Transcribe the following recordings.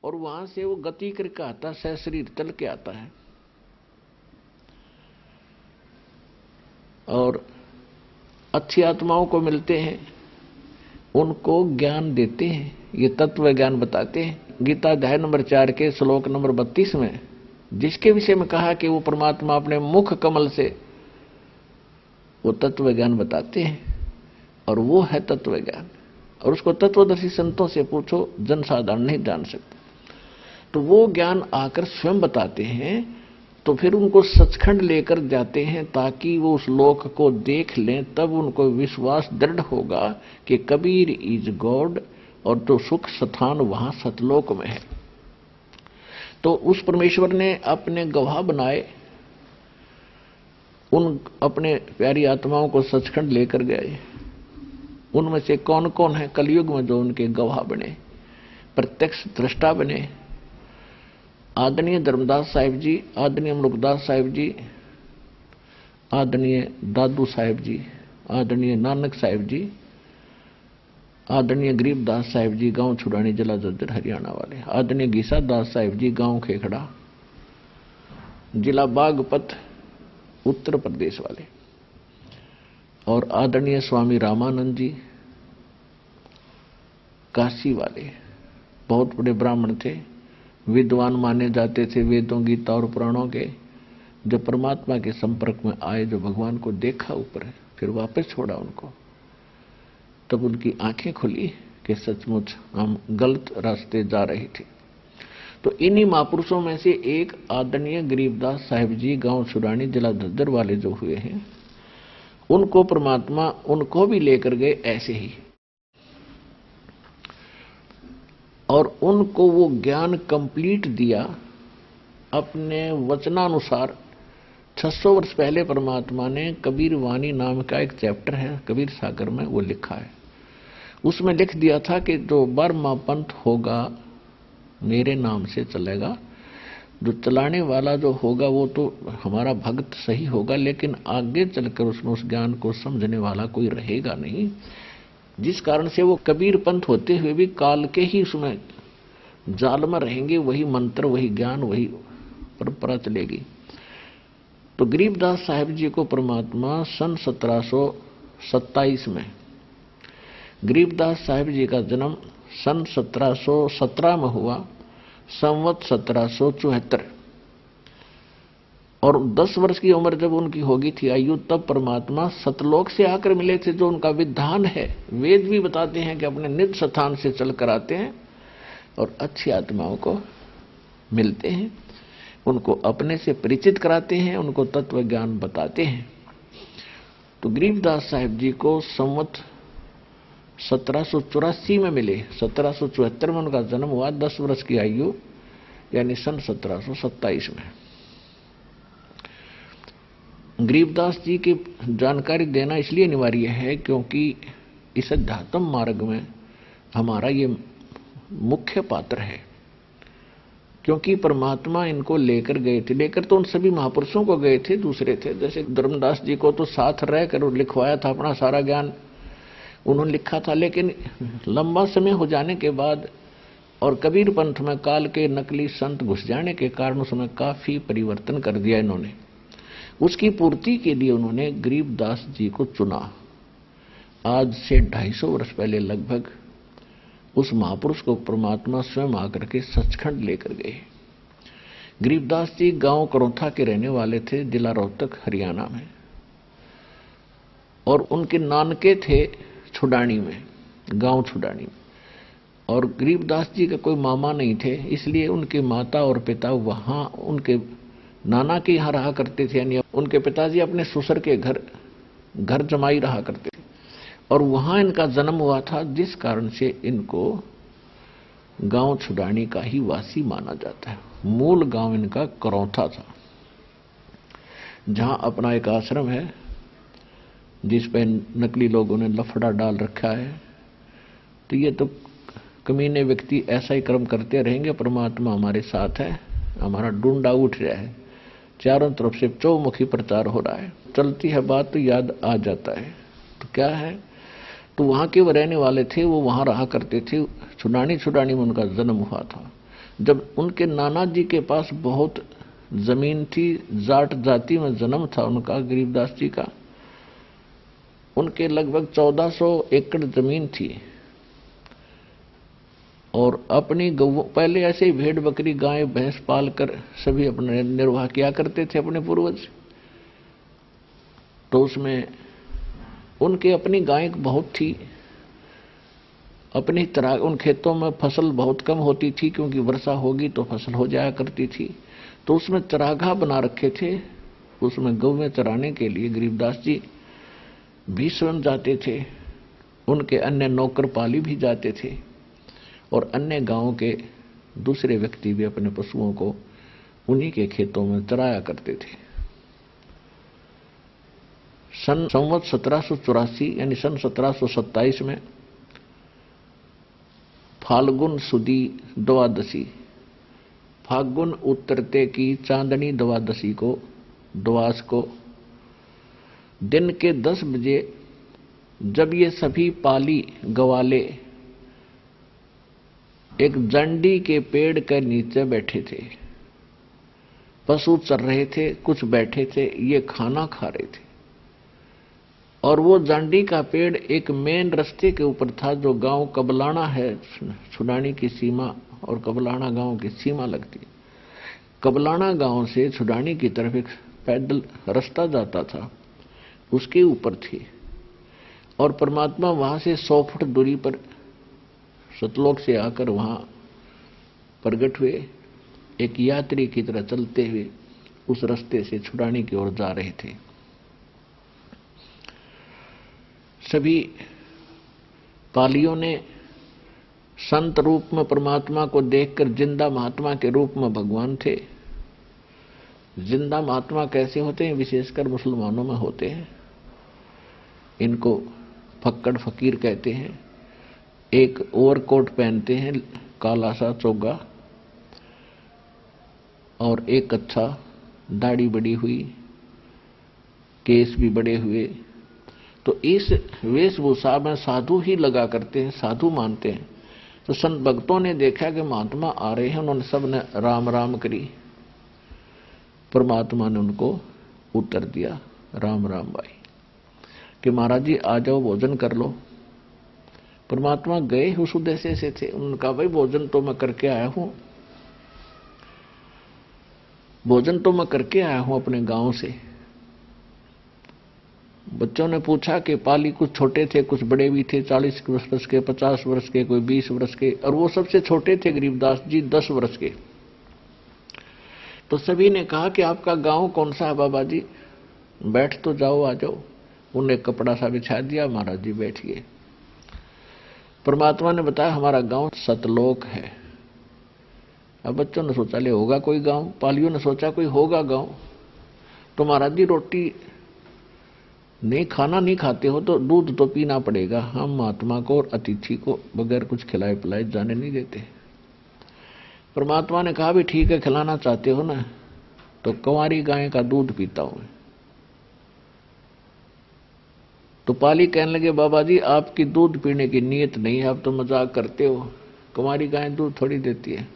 और वहां से वो गति करके आता, सशरीर चल के आता है और अच्छी आत्माओं को मिलते हैं, उनको ज्ञान देते हैं, ये तत्व ज्ञान बताते हैं। गीता अध्याय नंबर 4 के श्लोक नंबर 32 में जिसके विषय में कहा कि वो परमात्मा अपने मुख कमल से वो तत्व ज्ञान बताते हैं, और वो है तत्व ज्ञान। और उसको तत्वदर्शी संतों से पूछो, जनसाधारण नहीं जान सकता। तो वो ज्ञान आकर स्वयं बताते हैं, तो फिर उनको सचखंड लेकर जाते हैं ताकि वो उस लोक को देख लें। तब उनको विश्वास दृढ़ होगा कि कबीर इज गॉड, और जो सुख स्थान वहां सतलोक में है। तो उस परमेश्वर ने अपने गवाह बनाए, उन अपने प्यारी आत्माओं को सचखंड लेकर गए। उनमें से कौन कौन है कलयुग में जो उनके गवाह बने, प्रत्यक्ष दृष्टा बने? आदरणीय धर्मदास साहिब जी, आदरणीय मुल्कदास साहिब जी, आदरणीय दादू साहिब जी, आदरणीय नानक साहिब जी, आदरणीय गरीबदास साहिब जी, गांव छुड़ानी, जिला झज्जर, हरियाणा वाले, आदरणीय गीसा दास साहिब जी, गांव खेखड़ा, जिला बागपत, उत्तर प्रदेश वाले, और आदरणीय स्वामी रामानंद जी, काशी वाले। बहुत बड़े ब्राह्मण थे, विद्वान माने जाते थे, वेदों, गीता और पुराणों के। जो परमात्मा के संपर्क में आए, जो भगवान को देखा ऊपर, फिर वापस छोड़ा उनको, तब उनकी आंखें खुली कि सचमुच हम गलत रास्ते जा रहे थे। तो इन्हीं महापुरुषों में से एक आदरणीय गरीबदास साहिब जी, गांव छुड़ानी, जिला झज्जर वाले जो हुए हैं, उनको परमात्मा उनको भी लेकर गए ऐसे ही, और उनको वो ज्ञान कंप्लीट दिया अपने वचनानुसार। 600 वर्ष पहले परमात्मा ने कबीर वाणी नाम का एक चैप्टर है कबीर सागर में, वो लिखा है। उसमें लिख दिया था कि जो बर्मा पंथ होगा मेरे नाम से चलेगा, जो चलाने वाला जो होगा वो तो हमारा भक्त सही होगा, लेकिन आगे चलकर उसमें उस ज्ञान को समझने वाला कोई रहेगा नहीं। जिस कारण से वो कबीर पंथ होते हुए भी काल के ही उसमें जाल में रहेंगे, वही मंत्र, वही ज्ञान, वही परंपरा चलेगी। तो गरीबदास साहिब जी को परमात्मा सन 1727 में, गरीबदास साहिब जी का जन्म सन 1717 में हुआ, संवत 1774, और 10 वर्ष की उम्र जब उनकी होगी थी आयु, तब परमात्मा सतलोक से आकर मिले थे। जो उनका विधान है, वेद भी बताते हैं कि अपने निज स्थान से चलकर आते हैं और अच्छी आत्माओं को मिलते हैं, उनको अपने से परिचित कराते हैं, उनको तत्व ज्ञान बताते हैं। तो गरीबदास साहिब जी को संवत 1784 में मिले, 1774 में उनका जन्म हुआ, 10 वर्ष की आयु, यानी सन 1727 में। गरीबदास जी की जानकारी देना इसलिए अनिवार्य है क्योंकि इस अध्यात्म मार्ग में हमारा ये मुख्य पात्र है। क्योंकि परमात्मा इनको लेकर गए थे, लेकर तो उन सभी महापुरुषों को गए थे, दूसरे थे। जैसे धर्मदास जी को तो साथ रहकर लिखवाया था, अपना सारा ज्ञान उन्होंने लिखा था, लेकिन लंबा समय हो जाने के बाद और कबीर पंथ में काल के नकली संत घुस जाने के कारण उसमें काफी परिवर्तन कर दिया इन्होंने। उसकी पूर्ति के लिए उन्होंने गरीबदास जी को चुना। आज से 250 वर्ष पहले लगभग उस महापुरुष को परमात्मा स्वयं आकर के सचखंड लेकर गए। गरीबदास जी गांव करौथा के रहने वाले थे, जिला रोहतक, हरियाणा में, और उनके नानके थे छुड़ानी में, गांव छुड़ानी में। और गरीबदास जी का कोई मामा नहीं थे, इसलिए उनके माता और पिता वहां उनके नाना के यहाँ रहा करते थे, यानी उनके पिताजी अपने ससुर के घर जमाई रहा करते थे, और वहां इनका जन्म हुआ था, जिस कारण से इनको गांव छुड़ानी का ही वासी माना जाता है। मूल गांव इनका करौथा था, जहां अपना एक आश्रम है जिस पर नकली लोगों ने लफड़ा डाल रखा है। तो ये तो कमीने व्यक्ति ऐसा ही कर्म करते रहेंगे। परमात्मा हमारे साथ है, हमारा डूंडा उठ रहा है, चारों तरफ से चौमुखी प्रचार हो रहा है, चलती है बात तो याद आ जाता है। तो क्या है, तो वहां के वो रहने वाले थे, वो वहां रहा करते थे। छुड़ानी में उनका जन्म हुआ था। जब उनके नाना जी के पास बहुत जमीन थी, जाट जाति में जन्म था उनका, गरीबदास जी का, उनके लगभग 1400 एकड़ जमीन थी और अपनी गौ, पहले ऐसे ही भेड़ बकरी गाय भैंस पाल कर सभी अपना निर्वाह किया करते थे अपने पूर्वज। तो उसमें उनके अपनी गाय बहुत थी, अपनी तरह उन खेतों में फसल बहुत कम होती थी क्योंकि वर्षा होगी तो फसल हो जाया करती थी। तो उसमें चरागाह बना रखे थे, उसमें गौवें चराने के लिए गरीबदास जी भी स्वयं जाते थे, उनके अन्य नौकर पाली भी जाते थे और अन्य गांवों के दूसरे व्यक्ति भी अपने पशुओं को उन्हीं के खेतों में चराया करते थे। संवत 1784 यानी सन 1727 में फाल्गुन सुदी द्वादशी, फाल्गुन उतरते की चांदनी द्वादशी को, द्वास को दिन के 10 बजे जब ये सभी पाली गवाले एक जंडी के पेड़ के नीचे बैठे थे, पशु चर रहे थे, कुछ बैठे थे, ये खाना खा रहे थे और वो जांडी का पेड़ एक मेन रास्ते के ऊपर था जो गांव कबलाना है, छुडानी की सीमा और कबलाना गांव की सीमा लगती। कबलाना गांव से छुडानी की तरफ एक पैदल रास्ता जाता था, उसके ऊपर थी और परमात्मा वहां से 100 फुट दूरी पर सतलोक से आकर वहां प्रकट हुए, एक यात्री की तरह चलते हुए उस रास्ते से छुडानी की ओर जा रहे थे। सभी पालियों ने संत रूप में परमात्मा को देखकर जिंदा महात्मा के रूप में भगवान थे। जिंदा महात्मा कैसे होते हैं? विशेषकर मुसलमानों में होते हैं, इनको फक्कड़ फकीर कहते हैं। एक ओवरकोट पहनते हैं, काला सा चोगा, और एक अच्छा दाढ़ी बड़ी हुई, केस भी बड़े हुए। तो इस वेशभूषा में साधु ही लगा करते हैं, साधु मानते हैं। तो संत भक्तों ने देखा कि महात्मा आ रहे हैं, उन्होंने सबने राम राम करी। परमात्मा ने उनको उत्तर दिया राम राम भाई, कि महाराज जी आ जाओ, भोजन कर लो। परमात्मा गए उस उद्देश्य से थे, उन्होंने कहा भाई भोजन तो मैं करके आया हूं, भोजन तो मैं करके आया हूं अपने गांव से। बच्चों ने पूछा कि पाली कुछ छोटे थे, कुछ बड़े भी थे, 40 वर्ष के, 50 वर्ष के, कोई 20 वर्ष के, और वो सबसे छोटे थे गरीबदास जी 10 वर्ष के। तो सभी ने कहा कि आपका गांव कौन सा है बाबा जी, बैठ तो जाओ, आ जाओ। उन्हें कपड़ा सा बिछा दिया, महाराज जी बैठ गए। परमात्मा ने बताया हमारा गांव सतलोक है। अब बच्चों ने सोचा ले होगा कोई गांव, पालियों ने सोचा कोई होगा गांव। तो महाराज जी रोटी नहीं, खाना नहीं खाते हो तो दूध तो पीना पड़ेगा, हम महात्मा को और अतिथि को बगैर कुछ खिलाए पिलाए जाने नहीं देते। परमात्मा ने कहा भी ठीक है, खिलाना चाहते हो ना, तो कुंवारी गाय का दूध पीता हूं। तो पाली कहने लगे बाबा जी आपकी दूध पीने की नीयत नहीं है, आप तो मजाक करते हो, कुंवारी गाय दूध थोड़ी देती है।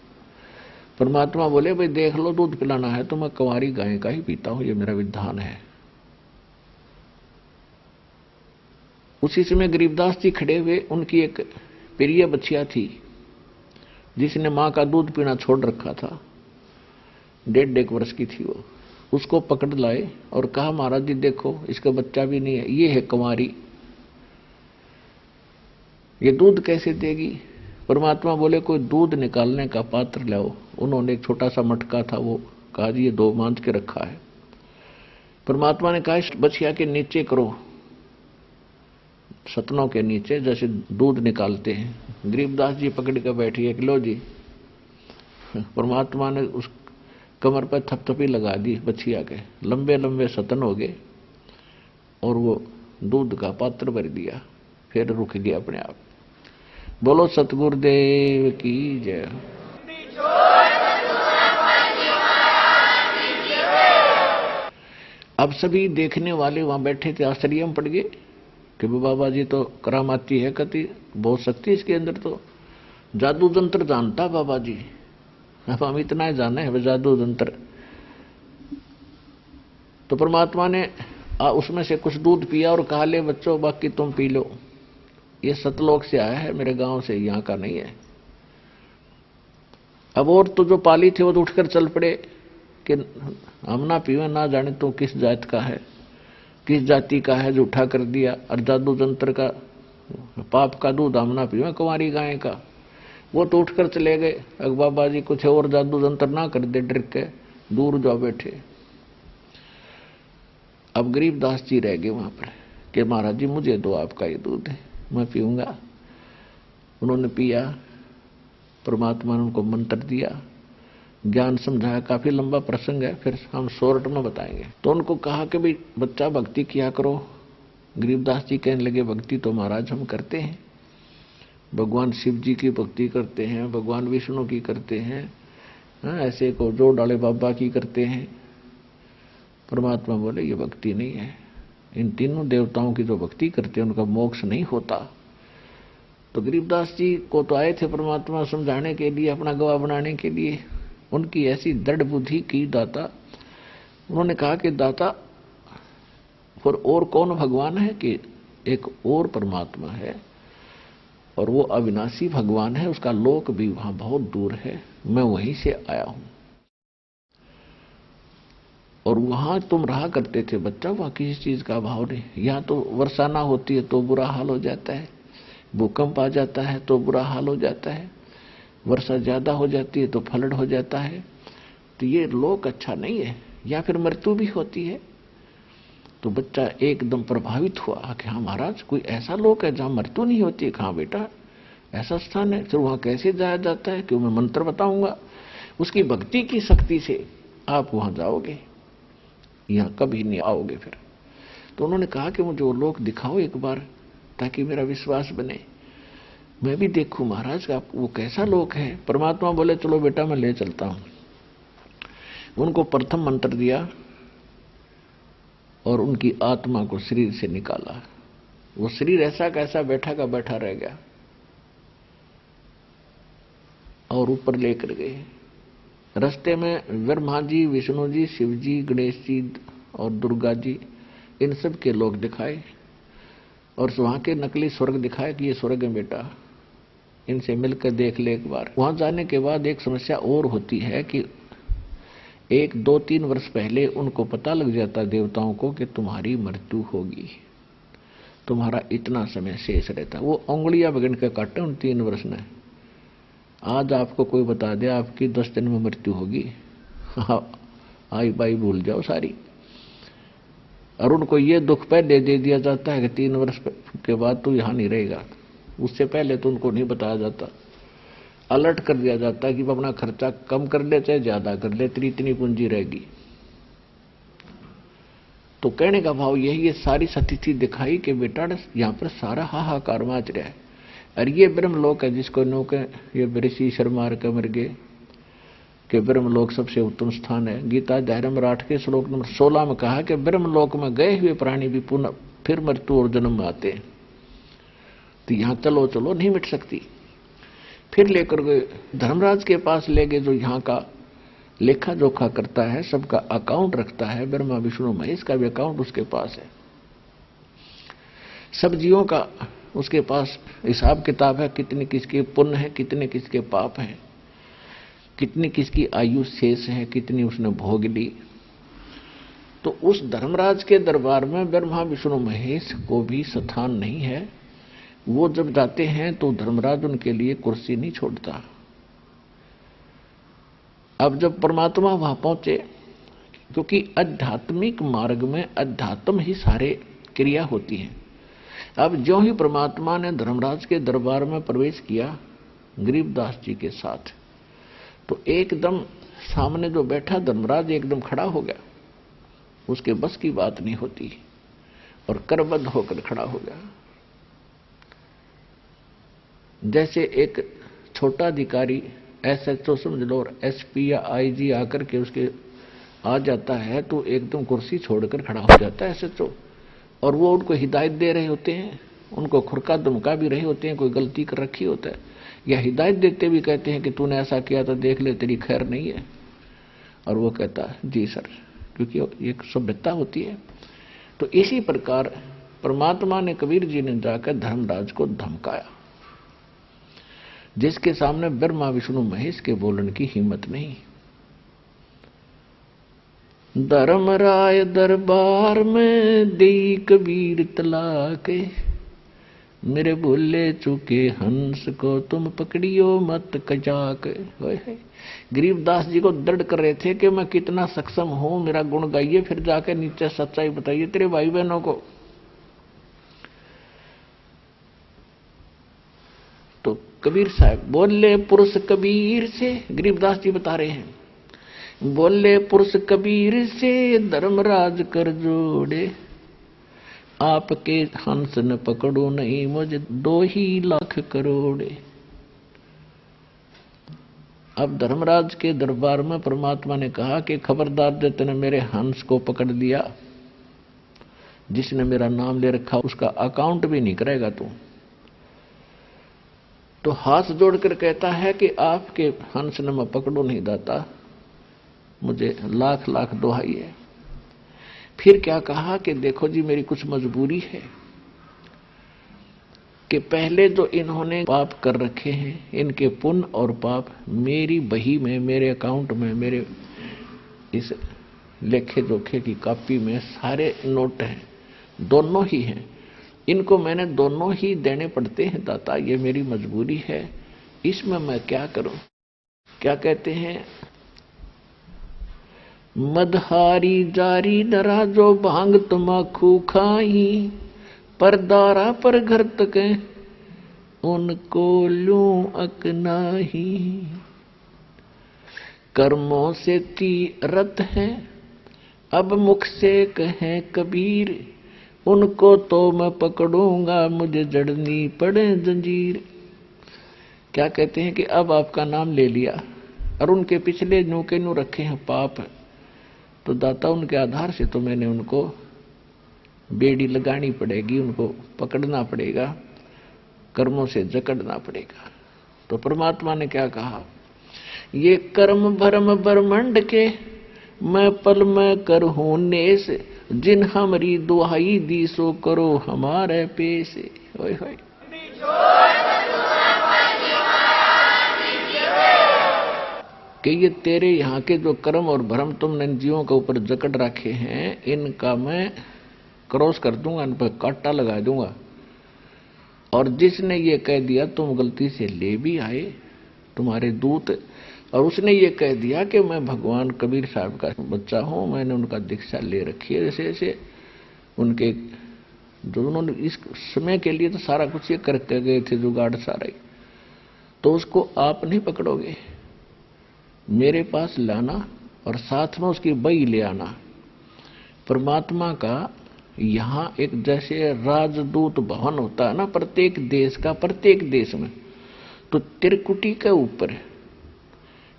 परमात्मा बोले भाई देख लो, दूध पिलाना है तो मैं कुंवारी गाय का ही पीता हूं, ये मेरा विधान है। उसी समय गरीबदास जी खड़े हुए, उनकी एक प्रिय बच्चिया थी जिसने मां का दूध पीना छोड़ रखा था, 1.5 वर्ष की थी वो। उसको पकड़ लाए और कहा महाराज जी देखो इसका बच्चा भी नहीं है, ये है कुंवारी, ये दूध कैसे देगी? परमात्मा बोले कोई दूध निकालने का पात्र लाओ। उन्होंने एक छोटा सा मटका था, वो कहा जी ये 2 बांध के रखा है। परमात्मा ने कहा इस बछिया के नीचे करो, सतनों के नीचे जैसे दूध निकालते हैं। गरीबदास जी पकड़ कर बैठी एक लो जी। परमात्मा ने उस कमर पर थपथपी लगा दी बछिया के, लंबे लंबे सतन हो गए और वो दूध का पात्र भर दिया, फिर रुक गया अपने आप। बोलो सतगुरुदेव की जय। अब सभी देखने वाले वहां बैठे थे, आश्चर्य में पड़ गए कि बाबा जी तो करामाती है, कति बहुत शक्ति इसके अंदर, तो जादू तंत्र जानता बाबा जी। अब हम इतना ही जाने हैं जादू तंत्र। तो परमात्मा ने उसमें से कुछ दूध पिया और कहा ले बच्चों बाकी तुम पी लो, ये सतलोक से आया है, मेरे गांव से, यहां का नहीं है। अब और तो जो पाली थे वो तो उठकर चल पड़े कि हम ना पीवे, ना जाने तो किस जात का है, किस जाति का है, जो उठा कर दिया। और जादू तंत्र का पाप का दूध हम ना पीवे, कुंवारी गाय का। वो तो उठकर चले गए। अग बाबा जी कुछ और जादू तंत्र ना कर दे, डर के दूर जाओ बैठे। अब गरीबदास जी रह गए वहां पर कि महाराज जी मुझे दो आपका ये दूध है, मैं पीऊंगा। उन्होंने पिया, परमात्मा ने उनको मंत्र दिया, ज्ञान समझाया। काफी लंबा प्रसंग है, फिर हम शॉर्ट में बताएंगे। तो उनको कहा कि भाई बच्चा भक्ति किया करो। गरीबदास जी कहने लगे भक्ति तो महाराज हम करते हैं, भगवान शिव जी की भक्ति करते हैं, भगवान विष्णु की करते हैं, ऐसे को जो डाले बाबा की करते हैं। परमात्मा बोले ये भक्ति नहीं है, इन तीनों देवताओं की जो भक्ति करते हैं उनका मोक्ष नहीं होता। तो गरीबदास जी को तो आए थे परमात्मा समझाने के लिए, अपना गवाह बनाने के लिए। उनकी ऐसी दृढ़ बुद्धि की दाता, उन्होंने कहा कि दाता फिर और कौन भगवान है कि एक और परमात्मा है और वो अविनाशी भगवान है, उसका लोक भी वहां बहुत दूर है, मैं वहीं से आया हूं। और वहां तुम रहा करते थे बच्चा, वहां किसी चीज का अभाव नहीं। यहां तो वर्षा ना होती है तो बुरा हाल हो जाता है, भूकंप आ जाता है तो बुरा हाल हो जाता है, वर्षा ज्यादा हो जाती है तो फ्लड हो जाता है। तो ये लोक अच्छा नहीं है, या फिर मृत्यु भी होती है। तो बच्चा एकदम प्रभावित हुआ कि हाँ महाराज कोई ऐसा लोक है जहां मृत्यु नहीं होती है। कहाँ बेटा ऐसा स्थान है, फिर वहां कैसे जाया जाता है? क्यों मैं मंत्र बताऊंगा, उसकी भक्ति की शक्ति से आप वहां जाओगे, यहां कभी नहीं आओगे फिर। तो उन्होंने कहा कि मुझे वो लोक दिखाओ एक बार ताकि मेरा विश्वास बने, मैं भी देखूं महाराज का वो कैसा लोक है। परमात्मा बोले चलो बेटा मैं ले चलता हूं। उनको प्रथम मंत्र दिया और उनकी आत्मा को शरीर से निकाला। वो शरीर ऐसा कैसा बैठा का बैठा रह गया और ऊपर लेकर गए। रास्ते में ब्रह्मा जी, विष्णु जी, शिव जी, गणेश जी और दुर्गा जी, इन सब के लोग दिखाए और वहां के नकली स्वर्ग दिखाए कि ये स्वर्ग है बेटा, इनसे मिलकर देख ले एक बार। वहां जाने के बाद एक समस्या और होती है कि 1, 2, 3 वर्ष पहले उनको पता लग जाता देवताओं को कि तुम्हारी मृत्यु होगी, तुम्हारा इतना समय शेष रहता। वो उंगलियां बगन के काटे उन 3 वर्ष ने। आज आपको कोई बता दे आपकी 10 दिन में मृत्यु होगी, आई बाई भूल जाओ सारी। और उनको ये दुख पहले दे दिया जाता है कि 3 वर्ष के बाद तो यहां नहीं रहेगा। उससे पहले तो उनको नहीं बताया जाता, अलर्ट कर दिया जाता है कि अपना खर्चा कम कर ले चाहे ज्यादा कर ले, तेरी इतनी पूंजी रहेगी। तो कहने का भाव यही, ये सारी स्थिति दिखाई कि बेटा यहां पर सारा हाहाकार मच रहा है। और ये ब्रह्मलोक है जिसको नौके ये ऋषि शर्मा के मर गए कि ब्रह्मलोक सबसे उत्तम स्थान है। गीता धर्म 8 के श्लोक नंबर 16 में कहा कि ब्रह्मलोक में गए हुए प्राणी भी पुनः फिर मृत्यु और जन्म में आते हैं। तो यहां चलो चलो नहीं मिट सकती। फिर लेकर गए धर्मराज के पास ले गए, जो यहाँ का लेखा जोखा करता है, सबका अकाउंट रखता है, ब्रह्मा विष्णु महेश का भी अकाउंट उसके पास है, सब जीवों का उसके पास हिसाब किताब है, कितने किसके पुण्य है, कितने किसके पाप हैं, कितनी किसकी आयु शेष है, कितनी उसने भोग ली। तो उस धर्मराज के दरबार में ब्रह्मा विष्णु महेश को भी स्थान नहीं है। वो जब जाते हैं तो धर्मराज उनके लिए कुर्सी नहीं छोड़ता। अब जब परमात्मा वहां पहुंचे, क्योंकि आध्यात्मिक मार्ग में अध्यात्म ही सारे क्रिया होती है। अब जो ही परमात्मा ने धर्मराज के दरबार में प्रवेश किया गरीबदास जी के साथ, तो एकदम सामने जो बैठा धर्मराज एकदम खड़ा हो गया, उसके बस की बात नहीं होती और करबद्ध होकर खड़ा हो गया। जैसे एक छोटा अधिकारी एसएचओ समझ लो और एसपी या आईजी आकर के उसके आ जाता है तो एकदम कुर्सी छोड़कर खड़ा हो जाता है एसएचओ, और वो उनको हिदायत दे रहे होते हैं उनको खुरका धमका भी रहे होते हैं, कोई गलती कर रखी होता है, या हिदायत देते भी कहते हैं कि तूने ऐसा किया तो देख ले तेरी खैर नहीं है, और वो कहता है जी सर, क्योंकि एक सभ्यता होती है। तो इसी प्रकार परमात्मा ने, कबीर जी ने जाकर धर्मराज को धमकाया, जिसके सामने ब्रह्मा विष्णु महेश के बोलने की हिम्मत नहीं। धर्मराय दरबार में देई कबीर तलाके, मेरे बोले चुके हंस को तुम पकड़ियो मत कजाक। गरीबदास जी को दर्द कर रहे थे कि मैं कितना सक्षम हूं, मेरा गुण गाइए, फिर जाके नीचे सच्चाई बताइए तेरे भाई बहनों को। तो कबीर साहब बोले पुरुष कबीर से, गरीबदास जी बता रहे हैं, बोले पुरुष कबीर से धर्मराज कर जोड़े, आपके हंस न पकड़ो नहीं मुझे 2 लाख करोड़े। अब धर्मराज के दरबार में परमात्मा ने कहा कि खबरदार जो तूने मेरे हंस को पकड़ लिया, जिसने मेरा नाम ले रखा उसका अकाउंट भी नहीं करेगा तू। तो हाथ जोड़कर कहता है कि आपके हंस न मैं पकड़ो नहीं दाता, मुझे लाख लाख दुहाई है। फिर क्या कहा कि देखो जी मेरी कुछ मजबूरी है कि पहले जो इन्होंने पाप कर रखे हैं, इनके पुण्य और पाप मेरी बही में, मेरे अकाउंट में, मेरे इस लेखे जोखे की कॉपी में सारे नोट हैं, दोनों ही हैं, इनको मैंने दोनों ही देने पड़ते हैं दाता, ये मेरी मजबूरी है, इसमें मैं क्या करूं। क्या कहते हैं, मदहारी जारी डरा जो भांग तमाखू खाई, परदारा पर घर तक उनको लूं अकनाही। कर्मों से तीरथ है अब मुख से कहे कबीर, उनको तो मैं पकड़ूंगा मुझे जड़नी पड़े जंजीर। क्या कहते हैं कि अब आपका नाम ले लिया और उनके पिछले न्यू के न्यू रखे हैं पाप, तो दाता उनके आधार से तो मैंने उनको बेड़ी लगानी पड़ेगी, उनको पकड़ना पड़ेगा, कर्मों से जकड़ना पड़ेगा। तो परमात्मा ने क्या कहा, ये कर्म भरम ब्रह्मंड के मैं पल में करहूं नेस, जिन हमारी दुहाई दी सो करो हमारे पेश। होय होय कि ये तेरे यहाँ के जो कर्म और भ्रम तुमने जीवों के ऊपर जकड़ रखे हैं, इनका मैं क्रॉस कर दूंगा, इन पर कांटा लगा दूंगा। और जिसने ये कह दिया तुम गलती से ले भी आए तुम्हारे दूत, और उसने ये कह दिया कि मैं भगवान कबीर साहब का बच्चा हूं, मैंने उनका दीक्षा ले रखी है, जैसे जैसे उनके जो उन्होंने इस समय के लिए तो सारा कुछ ये करके गए थे जुगाड़ सारा ही, तो उसको आप नहीं पकड़ोगे, मेरे पास लाना और साथ में उसकी बई ले आना। परमात्मा का यहाँ एक जैसे राजदूत भवन होता है ना प्रत्येक देश का, प्रत्येक देश में, तो त्रिकुटी के ऊपर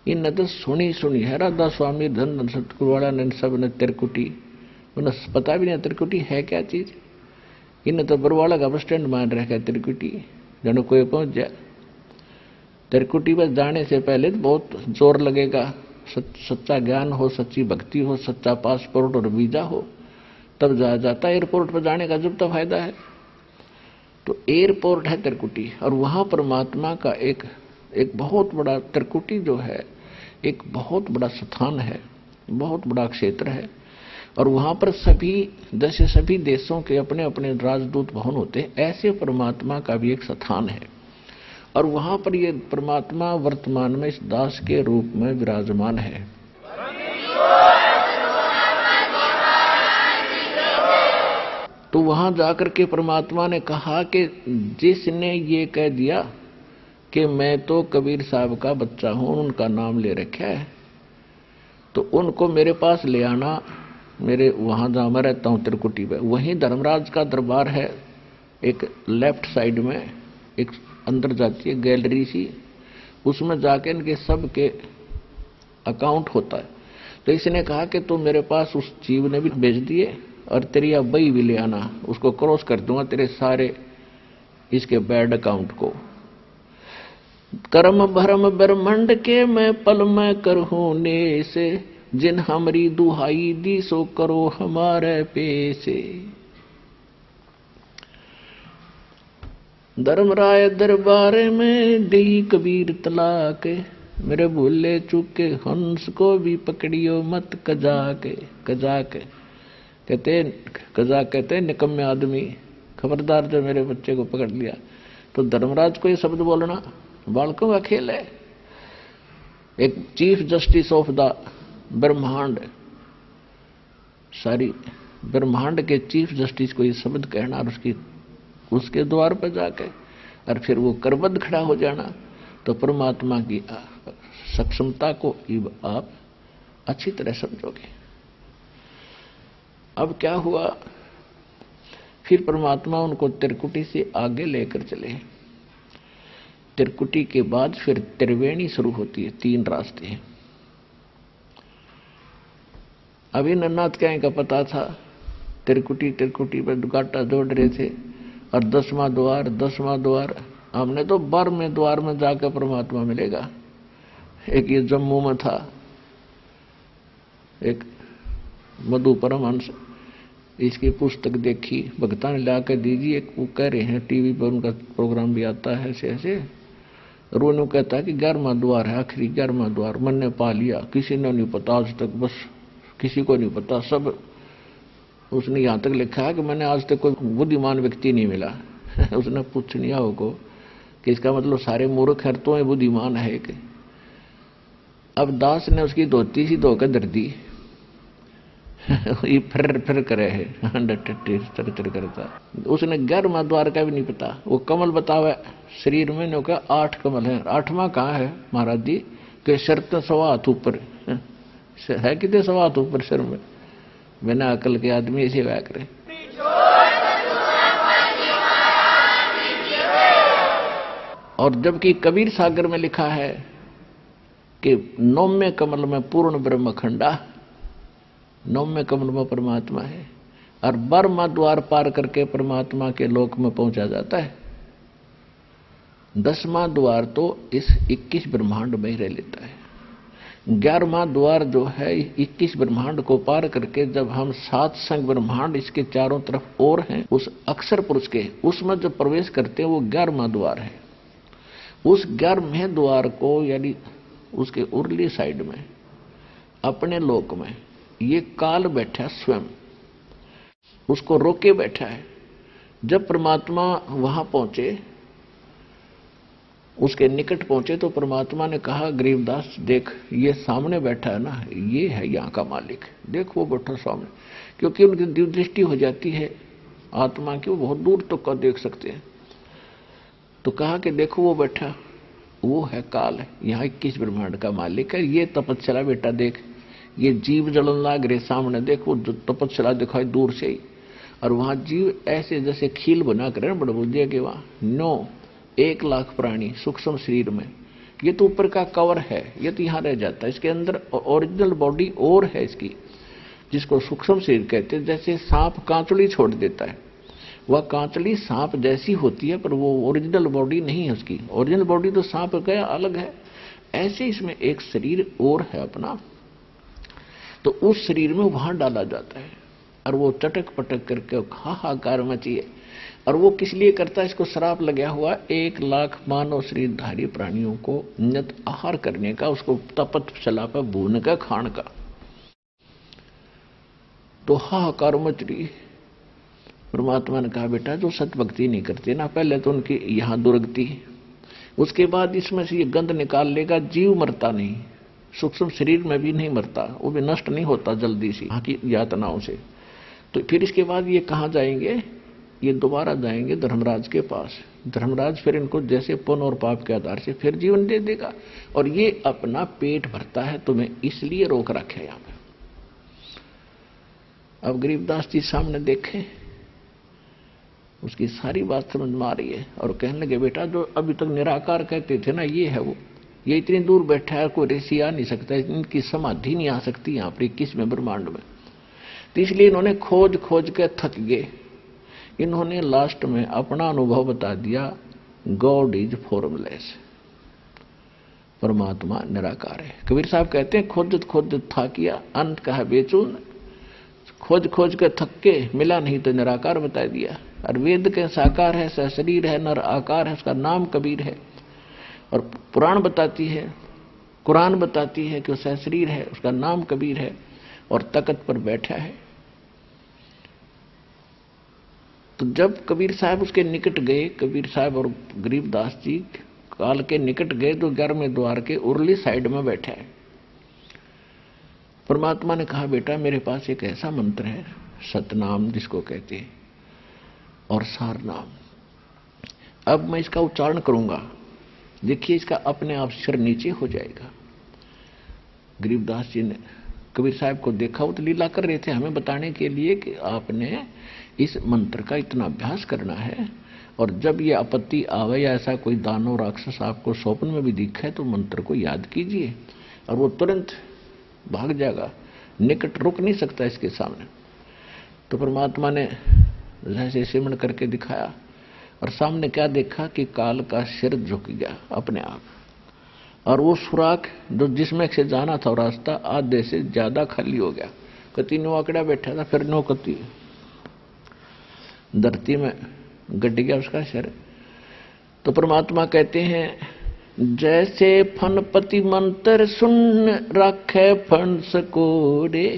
इन तो सुनी है राधा स्वामी धन सतगुरुवाला ने सब ने त्रिकुटी, उन्हें पता भी नहीं त्रिकुटी है क्या चीज। इन तो बरवाला का बस स्टैंड मान रखा है त्रिकुटी, जनो कोई पहुंच जाए त्रिकुटी पर जाने से पहले तो बहुत जोर लगेगा, सच्चा ज्ञान हो, सच्ची भक्ति हो, सच्चा पासपोर्ट और वीजा हो, तब जाया जाता है। एयरपोर्ट पर जाने का जब तक फायदा है। तो एयरपोर्ट है त्रिकुटी, और वहां परमात्मा का एक बहुत बड़ा त्रिकुटी जो है एक बहुत बड़ा स्थान है, बहुत बड़ा क्षेत्र है। और वहां पर सभी जैसे सभी देशों के अपने अपने राजदूत भवन होते हैं, ऐसे परमात्मा का भी एक स्थान है। और वहां पर ये परमात्मा वर्तमान में इस दास के रूप में विराजमान है। तो वहां जाकर के परमात्मा ने कहा कि जिसने ये कह दिया कि मैं तो कबीर साहब का बच्चा हूं, उनका नाम ले रखा है, तो उनको मेरे पास ले आना, मेरे वहां जहां मैं रहता हूं त्रिकुटी पे, वहीं धर्मराज का दरबार है। एक लेफ्ट साइड में एक अंदर जाती है गैलरी सी, उसमें जाके इनके सब के अकाउंट होता है। तो इसने कहा कि तू मेरे पास उस जीव ने भी भेज दिए और तेरी अब बई भी ले आना, उसको क्रॉस कर दूंगा, तेरे सारे इसके बैड अकाउंट को। कर्म भरम ब्रह्मंड के मैं पल में करहूं ने से, जिन हमरी दुहाई दी सो करो हमारे पेशे। धर्मराय दरबार में दी कबीर तलाक, मेरे भूले चूके हंस को भी पकड़ियो मत कजाके। कजाके कहते निकम्मे आदमी, खबरदार जो मेरे बच्चे को पकड़ लिया। तो धर्मराज को ये शब्द बोलना बालकों का खेल है। एक चीफ जस्टिस ऑफ द ब्रह्मांड, सारी ब्रह्मांड के चीफ जस्टिस को ये शब्द कहना और उसके द्वार पर जाके और फिर वो करबद्ध खड़ा हो जाना, तो परमात्मा की सक्षमता को आप अच्छी तरह समझोगे। अब क्या हुआ, फिर परमात्मा उनको त्रिकुटी से आगे लेकर चले। त्रिकुटी के बाद फिर त्रिवेणी शुरू होती है, 3 रास्ते हैं। अभी नन्नाथ क्या का पता था, त्रिकुटी पर गाटा जोड़ रहे थे और 10वां द्वार हमने तो 12वें द्वार में जाकर परमात्मा मिलेगा। एक ये जम्मू में था, एक मधु परमहंस, इसकी पुस्तक देखी, भक्ता ने ला कर दीजिए। एक वो कह रहे हैं टीवी पर उनका प्रोग्राम भी आता है ऐसे रोने कहता है कि 11वां द्वार है, आखिरी 11वां द्वार मैंने पा लिया। किसी ने नहीं पता आज तक, बस किसी को नहीं पता, सब उसने यहां तक लिखा है कि मैंने आज तक कोई बुद्धिमान व्यक्ति नहीं मिला। उसने पूछ लिया होगा कि इसका मतलब सारे मूर्ख है तो बुद्धिमान है कि। अब दास ने उसकी धोती सी धोकर धर दी। ये फिर करे है टर करता। उसने 11वां द्वार का भी नहीं पता। वो कमल बतावा शरीर में नो का 8 कमल है, 8वां कहाँ है महाराज जी के शर्त 1.25 हाथ ऊपर है, कितने 1.25 हाथ ऊपर सिर में। बिना अकल के आदमी ऐसे व्या करे। और जबकि कबीर सागर में लिखा है कि 9वें कमल में पूर्ण ब्रह्म खंडा, 9वें कमल में परमात्मा है और 12वां द्वार पार करके परमात्मा के लोक में पहुंचा जाता है। 10वां द्वार तो इस 21 ब्रह्मांड में ही रह लेता है। 11वां द्वार जो है 21 ब्रह्मांड को पार करके जब हम 7 संग ब्रह्मांड इसके चारों तरफ और हैं, उस अक्षर पुरुष के उसमें जब प्रवेश करते हैं वो 11वां द्वार है। उस 11वें द्वार को यानी उसके उरली साइड में अपने लोक में ये काल बैठा स्वयं, उसको रोके बैठा है। जब परमात्मा वहां पहुंचे, उसके निकट पहुंचे, तो परमात्मा ने कहा गरीबदास देख ये सामने बैठा है ना, ये है यहाँ का मालिक, देख वो बैठा सामने। क्योंकि उनकी दिव्य दृष्टि हो जाती है आत्मा की, वो बहुत दूर तक का देख सकते हैं। तो कहा कि देखो वो बैठा, वो है काल, यहाँ 21 ब्रह्मांड का मालिक है। ये तपस्या बेटा देख, ये जीव जलन लाग रहे सामने, देखो तपस्या दिखाई दूर से ही। और वहां जीव ऐसे जैसे खील बना कर बड़े बुद्धिया के वहां 1 लाख प्राणी सूक्ष्म शरीर में। ये तो ऊपर का कवर है, ये तो यहाँ रह जाता है। इसके अंदर ओरिजिनल बॉडी और है इसकी, जिसको सूक्ष्म शरीर कहते हैं। जैसे सांप कांचड़ी छोड़ देता है, वह कांचड़ी सांप जैसी होती है पर वो ओरिजिनल बॉडी नहीं है उसकी। ओरिजिनल बॉडी तो सांप का अलग है। ऐसे इसमें एक शरीर और है अपना, तो उस शरीर में वहां डाला जाता है और वो चटक पटक करके हाहाकार मचिए। और वो किस लिए करता है, इसको श्राप लगा हुआ 1 लाख मानव शरीरधारी प्राणियों को नियत आहार करने का, उसको तपस्या पर भून का खान का। तो हाहाकार मच रही। परमात्मा ने कहा बेटा जो सत्य भक्ति नहीं करते ना, पहले तो उनकी यहां दुर्गति, उसके बाद इसमें से ये गंध निकाल लेगा। जीव मरता नहीं, सूक्ष्म शरीर में भी नहीं मरता, वो भी नष्ट नहीं होता जल्दी से यहाँ की यातनाओं से। तो फिर इसके बाद ये कहाँ जाएंगे, ये दोबारा जाएंगे धर्मराज के पास। धर्मराज फिर इनको जैसे पुण्य और पाप के आधार से फिर जीवन दे देगा। और ये अपना पेट भरता है, तुम्हें इसलिए रोक रखे यहाँ पे। अब गरीबदास जी सामने देखें, उसकी सारी बात समझ में आ रही है। और कहने लगे बेटा जो अभी तक निराकार कहते थे ना, ये है वो, ये इतनी दूर बैठा है, कोई ऋषि आ नहीं सकता, इनकी समाधि नहीं आ सकती यहाँ पर 21वें ब्रह्मांड में। तो इसलिए इन्होंने खोज खोज के थक गए इन्होंने लास्ट में अपना अनुभव बता दिया, गॉड इज फॉर्मलेस, परमात्मा निराकार है। कबीर साहब कहते हैं खोज खोज था किया, अंत कहा बेचून, खोज खोज के थक्के मिला नहीं तो निराकार बता दिया। और वेद के साकार है, सशरीर है, नर आकार है, उसका नाम कबीर है। और पुराण बताती है, कुरान बताती है कि वो सशरीर है, उसका नाम कबीर है और तख्त पर बैठा है। तो जब कबीर साहब उसके निकट गए, कबीर साहब और गरीबदास जी काल के निकट गए तो 11वें द्वार के उरली साइड में बैठा है। परमात्मा ने कहा बेटा मेरे पास एक ऐसा मंत्र है, सतनाम जिसको कहते हैं, और सार नाम। अब मैं इसका उच्चारण करूंगा, देखिए इसका अपने आप सिर नीचे हो जाएगा। गरीबदास जी ने कबीर साहब को देखा, वो तो लीला कर रहे थे हमें बताने के लिए कि आपने इस मंत्र का इतना अभ्यास करना है, और जब ये आपत्ति आवे या ऐसा कोई दानव राक्षस आपको स्वप्न में भी दिखे तो मंत्र को याद कीजिए और वो तुरंत भाग जाएगा, निकट रुक नहीं सकता इसके सामने। तो परमात्मा ने जैसे सिमरण करके दिखाया और सामने क्या देखा कि काल का सिर झुक गया अपने आप, और वो सुराख जो जिसमें से जाना था रास्ता आधे से ज्यादा खाली हो गया। कति नो आंकड़ा बैठा था, फिर नो कति धरती में गड़ गया उसका सिर। तो परमात्मा कहते हैं जैसे फनपति मंत्र सुन रखे फन सकोरे,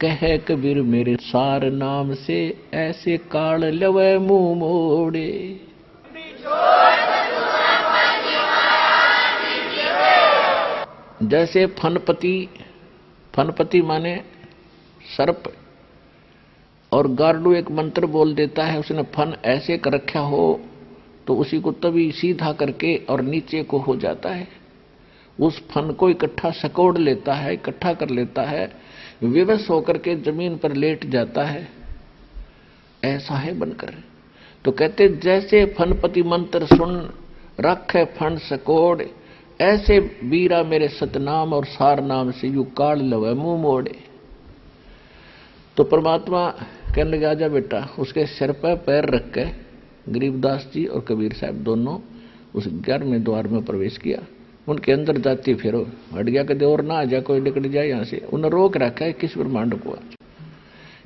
कहे कबीर मेरे सार नाम से ऐसे काल लवे मुंह मोड़े। जैसे फनपति, फनपति माने सर्प, और गार्डू एक मंत्र बोल देता है, उसने फन ऐसे कर रखा हो तो उसी को तभी सीधा करके और नीचे को हो जाता है, उस फन को इकट्ठा सकोड़ लेता है, इकट्ठा कर लेता है, विवश होकर के जमीन पर लेट जाता है, ऐसा है बनकर। तो कहते जैसे फनपति मंत्र सुन रखे फन सकोड़, ऐसे बीरा मेरे सतनाम और सार नाम से यू काल लवे मुंह मोड़े। तो परमात्मा कहने लगे आजा बेटा, उसके सिर पर पैर रख के गरीबदास जी और कबीर साहब दोनों उस 11वें द्वार में प्रवेश किया। उनके अंदर जाते फिर हट गया, कदे और ना आ जा, कोई निकल जाए यहां से। उन्हें रोक रखा है किस ब्रह्मांड को,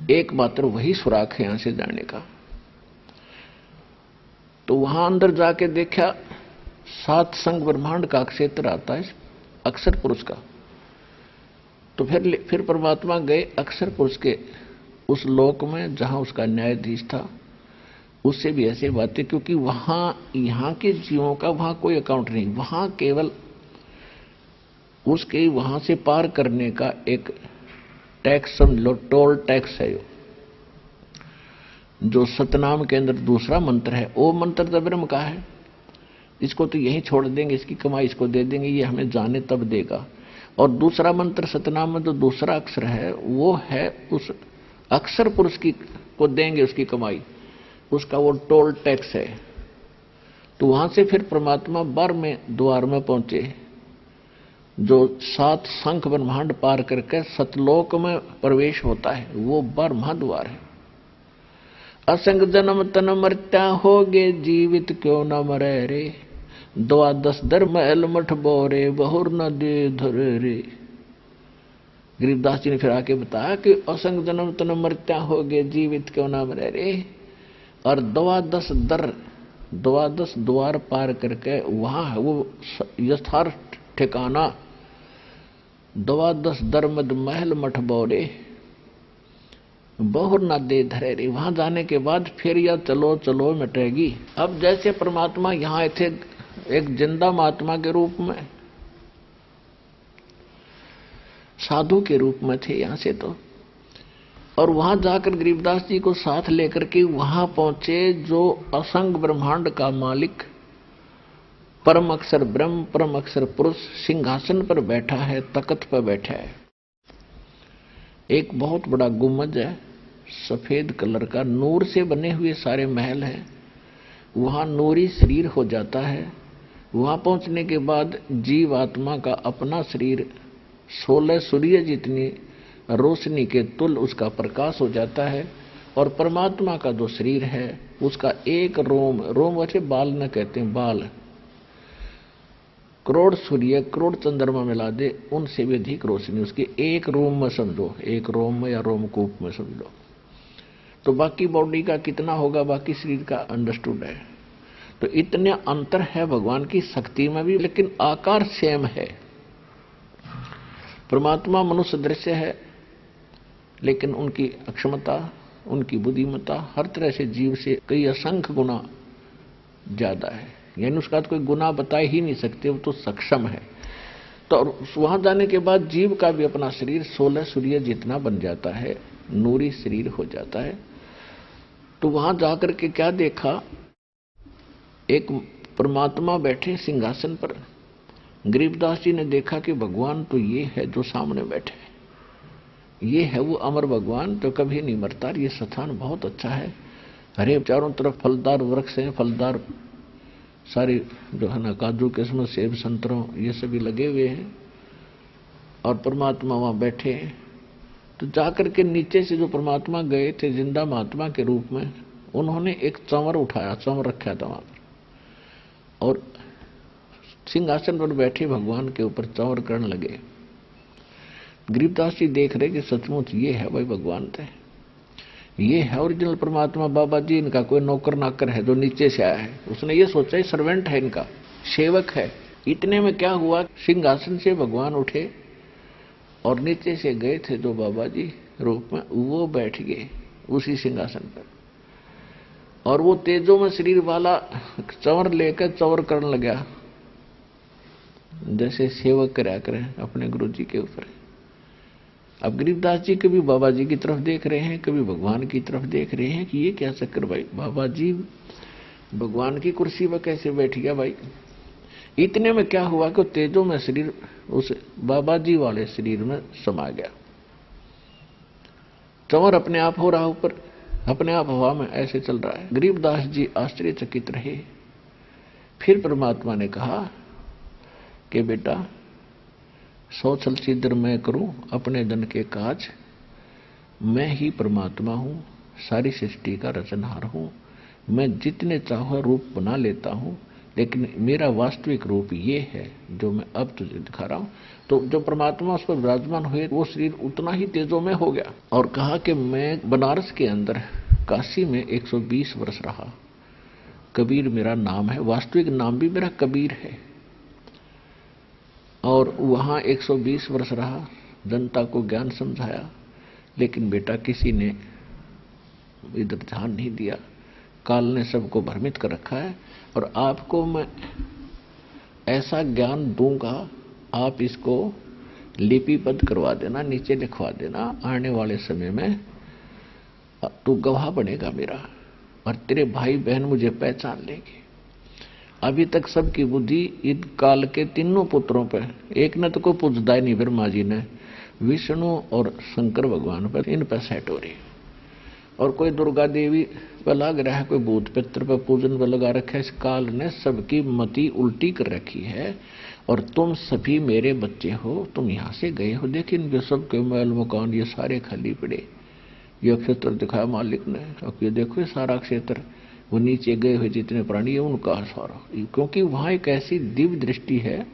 एक मात्र वही सुराख है यहां से जाने का। तो वहां अंदर जाके देखा 7 संग ब्रह्मांड का क्षेत्र आता है अक्षर पुरुष का। तो फिर परमात्मा गए अक्षर पुरुष के उस लोक में जहां उसका न्यायाधीश था, उससे भी ऐसे बातें, क्योंकि वहां यहां के जीवों का वहां कोई अकाउंट नहीं, वहां केवल उसके वहां से पार करने का एक टैक्स समझ लो, टोल टैक्स है। जो सतनाम के अंदर दूसरा मंत्र है, वो मंत्र तो ब्रह्म का है, इसको तो यहीं छोड़ देंगे, इसकी कमाई इसको दे देंगे, ये हमें जाने तब देगा। और दूसरा मंत्र सतनाम में जो दूसरा अक्षर है वो है उस अक्षर पुरुष की को देंगे उसकी कमाई, उसका वो टोल टैक्स है। तो वहां से फिर परमात्मा 12वें द्वार में पहुंचे, जो 7 शंख ब्रह्मांड पार करके सतलोक में प्रवेश होता है, वो 12वां द्वार है। असंग जन्म तन मर्त्या होगे जीवित क्यों न मरे रे, 12 दर महल मठ बोरे बहुर न दे धरे रे। गरीबदास जी ने फिर आके बताया कि असंग जन्म तन मर्त्या होगे जीवित क्यों न मरे रे, और 12 द्वार पार करके वहां है वो यथार्थ ठिकाना, 12 दर मद महल मठ बोरे बहुर ना दे धरे रे। वहां जाने के बाद फिर या चलो चलो मिटेगी। अब जैसे परमात्मा यहां थे एक जिंदा महात्मा के रूप में, साधु के रूप में थे यहां से तो, और वहां जाकर गरीबदास जी को साथ लेकर के वहां पहुंचे जो असंग ब्रह्मांड का मालिक परम अक्षर ब्रह्म, परम अक्षर पुरुष सिंहासन पर बैठा है, तख्त पर बैठा है। एक बहुत बड़ा गुम्बद है, सफेद कलर का, नूर से बने हुए सारे महल हैं, वहां नूरी शरीर हो जाता है। वहां पहुंचने के बाद जीव आत्मा का अपना शरीर 16 सूर्य जितनी रोशनी के तुल उसका प्रकाश हो जाता है, और परमात्मा का जो शरीर है उसका एक रोम, रोम वैसे बाल न कहते हैं, बाल करोड़ सूर्य करोड़ चंद्रमा मिला दे उनसे भी अधिक रोशनी उसके एक रोम में समझो, एक रोम में या रोमकूप में समझो। तो बाकी बॉडी का कितना होगा, बाकी शरीर का अंडरस्टूड है। तो इतने अंतर है भगवान की शक्ति में भी, लेकिन आकार सेम है। परमात्मा मनुष्य दृश्य है, लेकिन उनकी अक्षमता, उनकी बुद्धिमत्ता हर तरह से जीव से कई असंख्य गुना ज्यादा है, यानी उसका तो कोई गुना बता ही नहीं सकते, वो तो सक्षम है। तो वहां जाने के बाद जीव का भी अपना शरीर 16 सूर्य जितना बन जाता है, नूरी शरीर हो जाता है। तो वहां जाकर के क्या देखा, एक परमात्मा बैठे सिंहासन पर। गरीबदास जी ने देखा कि भगवान तो ये है जो सामने बैठे, ये है वो अमर भगवान जो कभी नहीं मरता। ये स्थान बहुत अच्छा है, हरे चारों तरफ फलदार वृक्ष हैं, फलदार सारे जो है ना, काजू किस्मत सेब संतरों ये सभी लगे हुए हैं, और परमात्मा वहां बैठे हैं। तो जाकर के नीचे से जो परमात्मा गए थे जिंदा महात्मा के रूप में, उन्होंने एक चंवर उठाया, चंवर रखा था वहां पर, और सिंहासन पर बैठे भगवान के ऊपर चंवर करने लगे। गरीबदास जी देख रहे कि सचमुच ये है भाई भगवान थे, ये है ओरिजिनल परमात्मा। बाबा जी इनका कोई नौकर नाकर है जो नीचे से आया है, उसने ये सोचा है सर्वेंट है, इनका सेवक है। इतने में क्या हुआ, सिंहासन से भगवान उठे और नीचे से गए थे जो बाबा जी रूप में, वो बैठ गए उसी सिंहासन पर, और वो तेजो में शरीर वाला चंवर लेकर चंवर करने लगा, जैसे सेवक कराया करें अपने गुरु जी के ऊपर। अब गरीबदास जी कभी बाबा जी की तरफ देख रहे हैं, कभी भगवान की तरफ देख रहे हैं कि ये क्या चक्कर भाई, बाबा जी भगवान की कुर्सी पर कैसे बैठ गया भाई। इतने में क्या हुआ कि तेजो में शरीर उस बाबा जी वाले शरीर में समा गया। चंवर अपने आप हो रहा ऊपर, अपने आप हवा में ऐसे चल रहा है। गरीबदास जी आश्चर्यचकित रहे। फिर परमात्मा ने कहा कि बेटा, 100 छल छिद्र मैं करूं अपने धन के काज, मैं ही परमात्मा हूं, सारी सृष्टि का रचनहार हूं। मैं जितने चाहो रूप बना लेता हूं, लेकिन मेरा वास्तविक रूप ये है जो मैं अब तुझे दिखा रहा हूं। तो जो परमात्मा उस पर विराजमान हुए, वो शरीर उतना ही तेजों में हो गया। और कहा कि मैं बनारस के अंदर काशी में 120 वर्ष रहा, कबीर मेरा नाम है, वास्तविक नाम भी मेरा कबीर है। और वहां 120 वर्ष रहा, जनता को ज्ञान समझाया, लेकिन बेटा किसी ने इधर ध्यान नहीं दिया। काल ने सबको भ्रमित कर रखा है, और आपको मैं ऐसा ज्ञान दूंगा, आप इसको लिपिबद्ध करवा देना, नीचे लिखवा देना, आने वाले समय में तू गवाह बनेगा मेरा, और तेरे भाई बहन मुझे पहचान लेंगे। अभी तक सबकी बुद्धि इन काल के तीनों पुत्रों पर, एक ने तो कोई पूजदा ही नहीं, ब्रह्मा जी ने, विष्णु और शंकर भगवान पर, इन पर सेट हो रही। और कोई दुर्गा देवी पर लग रहा है, कोई भूत पित्र पर पूजन पर लगा रखा है। इस काल ने सबकी मति उल्टी कर रखी है, और तुम सभी मेरे बच्चे हो, तुम यहां से गए हो, लेकिन वे सबके महल मकान ये सारे खाली पड़े। ये क्षेत्र दिखाया मालिक ने, अब ये देखो ये सारा क्षेत्र, वो नीचे गए हुए जितने प्राणी है उनका सारा, क्योंकि वहां एक ऐसी दिव्य दृष्टि है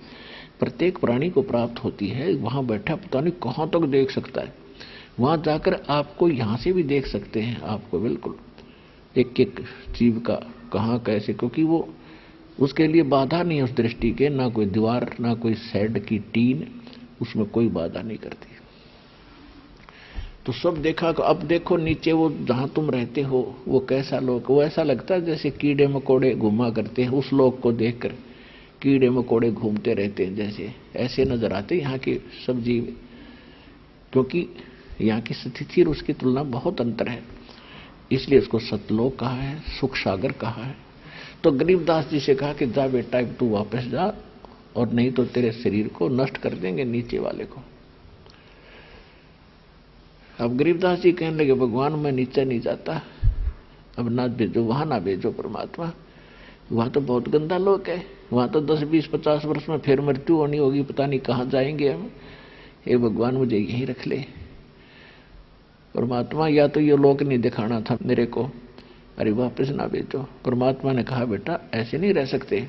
प्रत्येक प्राणी को प्राप्त होती है। वहां बैठा पता नहीं कहां तक देख सकता है, वहां जाकर आपको यहां से भी देख सकते हैं, आपको बिल्कुल एक एक जीव का कहां कैसे, क्योंकि वो उसके लिए बाधा नहीं है उस दृष्टि के, ना कोई दीवार, ना कोई शेड की टीन, उसमें कोई बाधा नहीं करती। तो सब देखा। अब देखो नीचे वो जहां तुम रहते हो वो कैसा लोक, वो ऐसा लगता है जैसे कीड़े मकोड़े घूमा करते हैं। उस लोक को देखकर कीड़े मकोड़े घूमते रहते हैं, जैसे ऐसे नजर आते यहाँ के सब जीव, क्योंकि यहाँ की स्थिति और उसकी तुलना बहुत अंतर है, इसलिए उसको सतलोक कहा है, सुख सागर कहा है। तो गरीबदास जी से कहा कि जा बेटा तू वापस जा, और नहीं तो तेरे शरीर को नष्ट कर देंगे नीचे वाले को। अब गरीबदास जी कहने लगे भगवान मैं नीचे नहीं जाता, अब ना भेजो, वहां ना भेजो परमात्मा, वहां तो बहुत गंदा लोक है, वहां तो 10, 20, 50 वर्ष में फिर मृत्यु होनी होगी, पता नहीं कहां जाएंगे हम। हे भगवान मुझे यहीं रख ले। परमात्मा या तो ये लोक नहीं दिखाना था मेरे को, अरे वापस ना भेजो। परमात्मा ने कहा बेटा ऐसे नहीं रह सकते,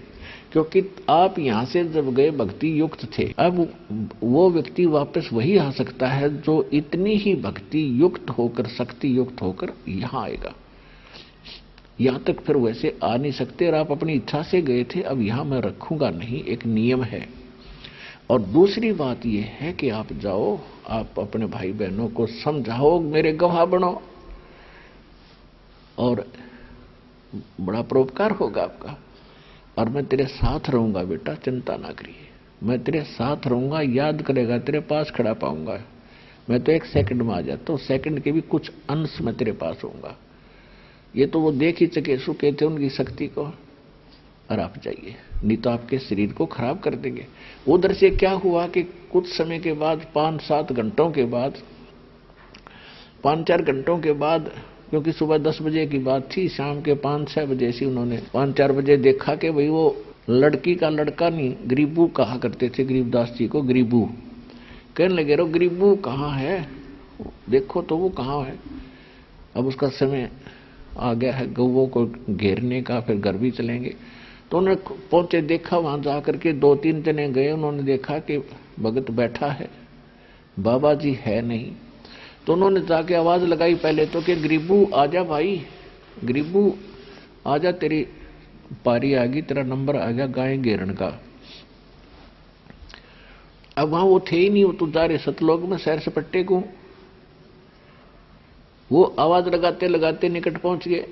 क्योंकि आप यहां से जब गए भक्ति युक्त थे, अब वो व्यक्ति वापस वही आ सकता है जो इतनी ही भक्ति युक्त होकर, शक्ति युक्त होकर यहां आएगा। यहां तक फिर वैसे आ नहीं सकते, और आप अपनी इच्छा से गए थे, अब यहां मैं रखूंगा नहीं, एक नियम है। और दूसरी बात यह है कि आप जाओ, आप अपने भाई बहनों को समझाओ, मेरे गवाह बनो, और बड़ा परोपकार होगा आपका, और मैं तेरे साथ रहूंगा बेटा, चिंता ना करिए, मैं तेरे साथ रहूंगा, याद करेगा, तेरे पास खड़ा पाऊंगा। मैं तो 1 सेकंड में आ जाता हूं, सेकंड के भी कुछ अंश में तेरे पास होऊंगा। ये तो वो देख ही चकेशु कहते उनकी शक्ति को, और आप जाइए, नहीं तो आपके शरीर को खराब कर देंगे। उधर से क्या हुआ कि कुछ समय के बाद, 5-7 घंटों के बाद, 5-4 घंटों के बाद, क्योंकि सुबह 10 बजे की बात थी, शाम के 5-6 बजे से उन्होंने 5-4 बजे देखा कि भाई वो लड़की का लड़का नहीं, गरीबू कहा करते थे गरीबदास जी को, गरीबू कहने लगे, रो गरीबू कहाँ है, देखो तो वो कहाँ है। अब उसका समय आ गया है गौवों को घेरने का, फिर घर भी चलेंगे। तो उन्होंने पहुंचे, देखा, वहां जाकर के 2-3 जने गए, उन्होंने देखा कि भगत बैठा है, बाबा जी है नहीं। तो उन्होंने जाके आवाज लगाई पहले तो कि गरीबू आजा भाई, गरीबू आजा, तेरी पारी आ गई, तेरा नंबर आ गया गाय घेरन का। अब वहां वो थे ही नहीं, वो तो जा रहे सतलोक में सैर सपट्टे को। वो आवाज लगाते लगाते निकट पहुंच गए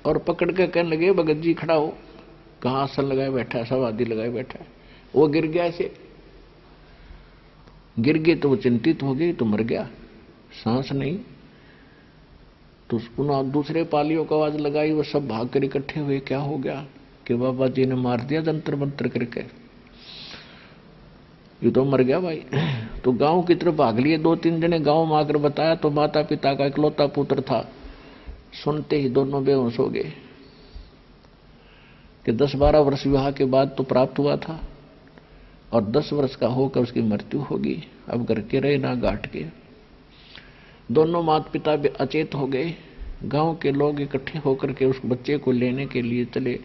और पकड़ के कहने लगे, भगत जी खड़ा हो, कहां आसन लगाए बैठा है, समाधि लगाए बैठा है। वो गिर गया, ऐसे गिर गए तो वो चिंतित हो गई, तो मर गया, सांस नहीं। तो उन्होंने दूसरे पालियों को आवाज लगाई, वो सब भाग कर इकट्ठे हुए, क्या हो गया कि बाबा जी ने मार दिया जंतर मंतर करके, ये तो मर गया भाई। तो गांव की तरफ भाग लिए 2-3 जने, गांव में आकर बताया तो माता पिता का इकलौता पुत्र था, सुनते ही दोनों बेहोश हो गए कि 10-12 वर्ष विवाह के बाद तो प्राप्त हुआ था, और 10 वर्ष का होकर उसकी मृत्यु होगी। अब घर के रहे ना घाट के। दोनों माता पिता भी अचेत हो गए। गांव के लोग इकट्ठे होकर के उस बच्चे को लेने के लिए चले,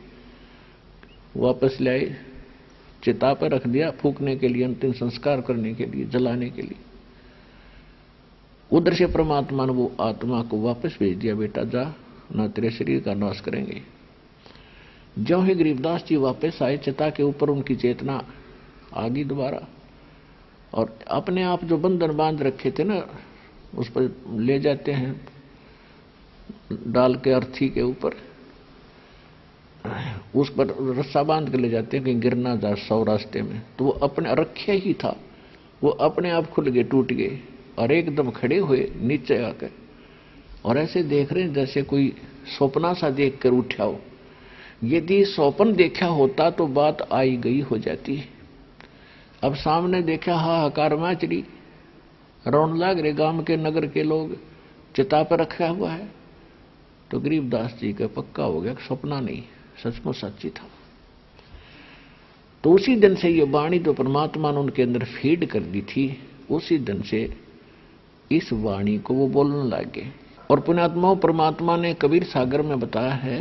वापस लाए, चिता पर रख दिया फूकने के लिए, अंतिम संस्कार करने के लिए, जलाने के लिए। उधर से परमात्मा ने वो आत्मा को वापस भेज दिया, बेटा जा, ना तेरे शरीर का नाश करेंगे। ज्यों ही गरीबदास जी वापस आए, चिता के ऊपर उनकी चेतना आ गई दोबारा, और अपने आप जो बंधन बांध रखे थे ना, उस पर ले जाते हैं डाल के अर्थी के ऊपर, उस पर रस्सा बांध के ले जाते हैं, कहीं गिर ना जा 100 रास्ते में। तो वो अपने रखे ही था, वो अपने आप खुल गए, टूट गए, और एकदम खड़े हुए नीचे आकर, और ऐसे देख रहे हैं जैसे कोई सपना सा देख कर उठा हो। यदि स्वप्न देखा होता तो बात आई गई हो जाती है। अब सामने देखा, हाहाकार माचरी, रौन लाग रहे, गांव के नगर के लोग, चिता पर रखा हुआ है। तो गरीबदास जी का पक्का हो गया, सपना नहीं, सचमुच सच्ची था। तो उसी दिन से ये वाणी जो परमात्मा ने उनके अंदर फीड कर दी थी, उसी दिन से इस वाणी को वो बोलने लगे। और पुण्यात्माओं, परमात्मा ने कबीर सागर में बताया है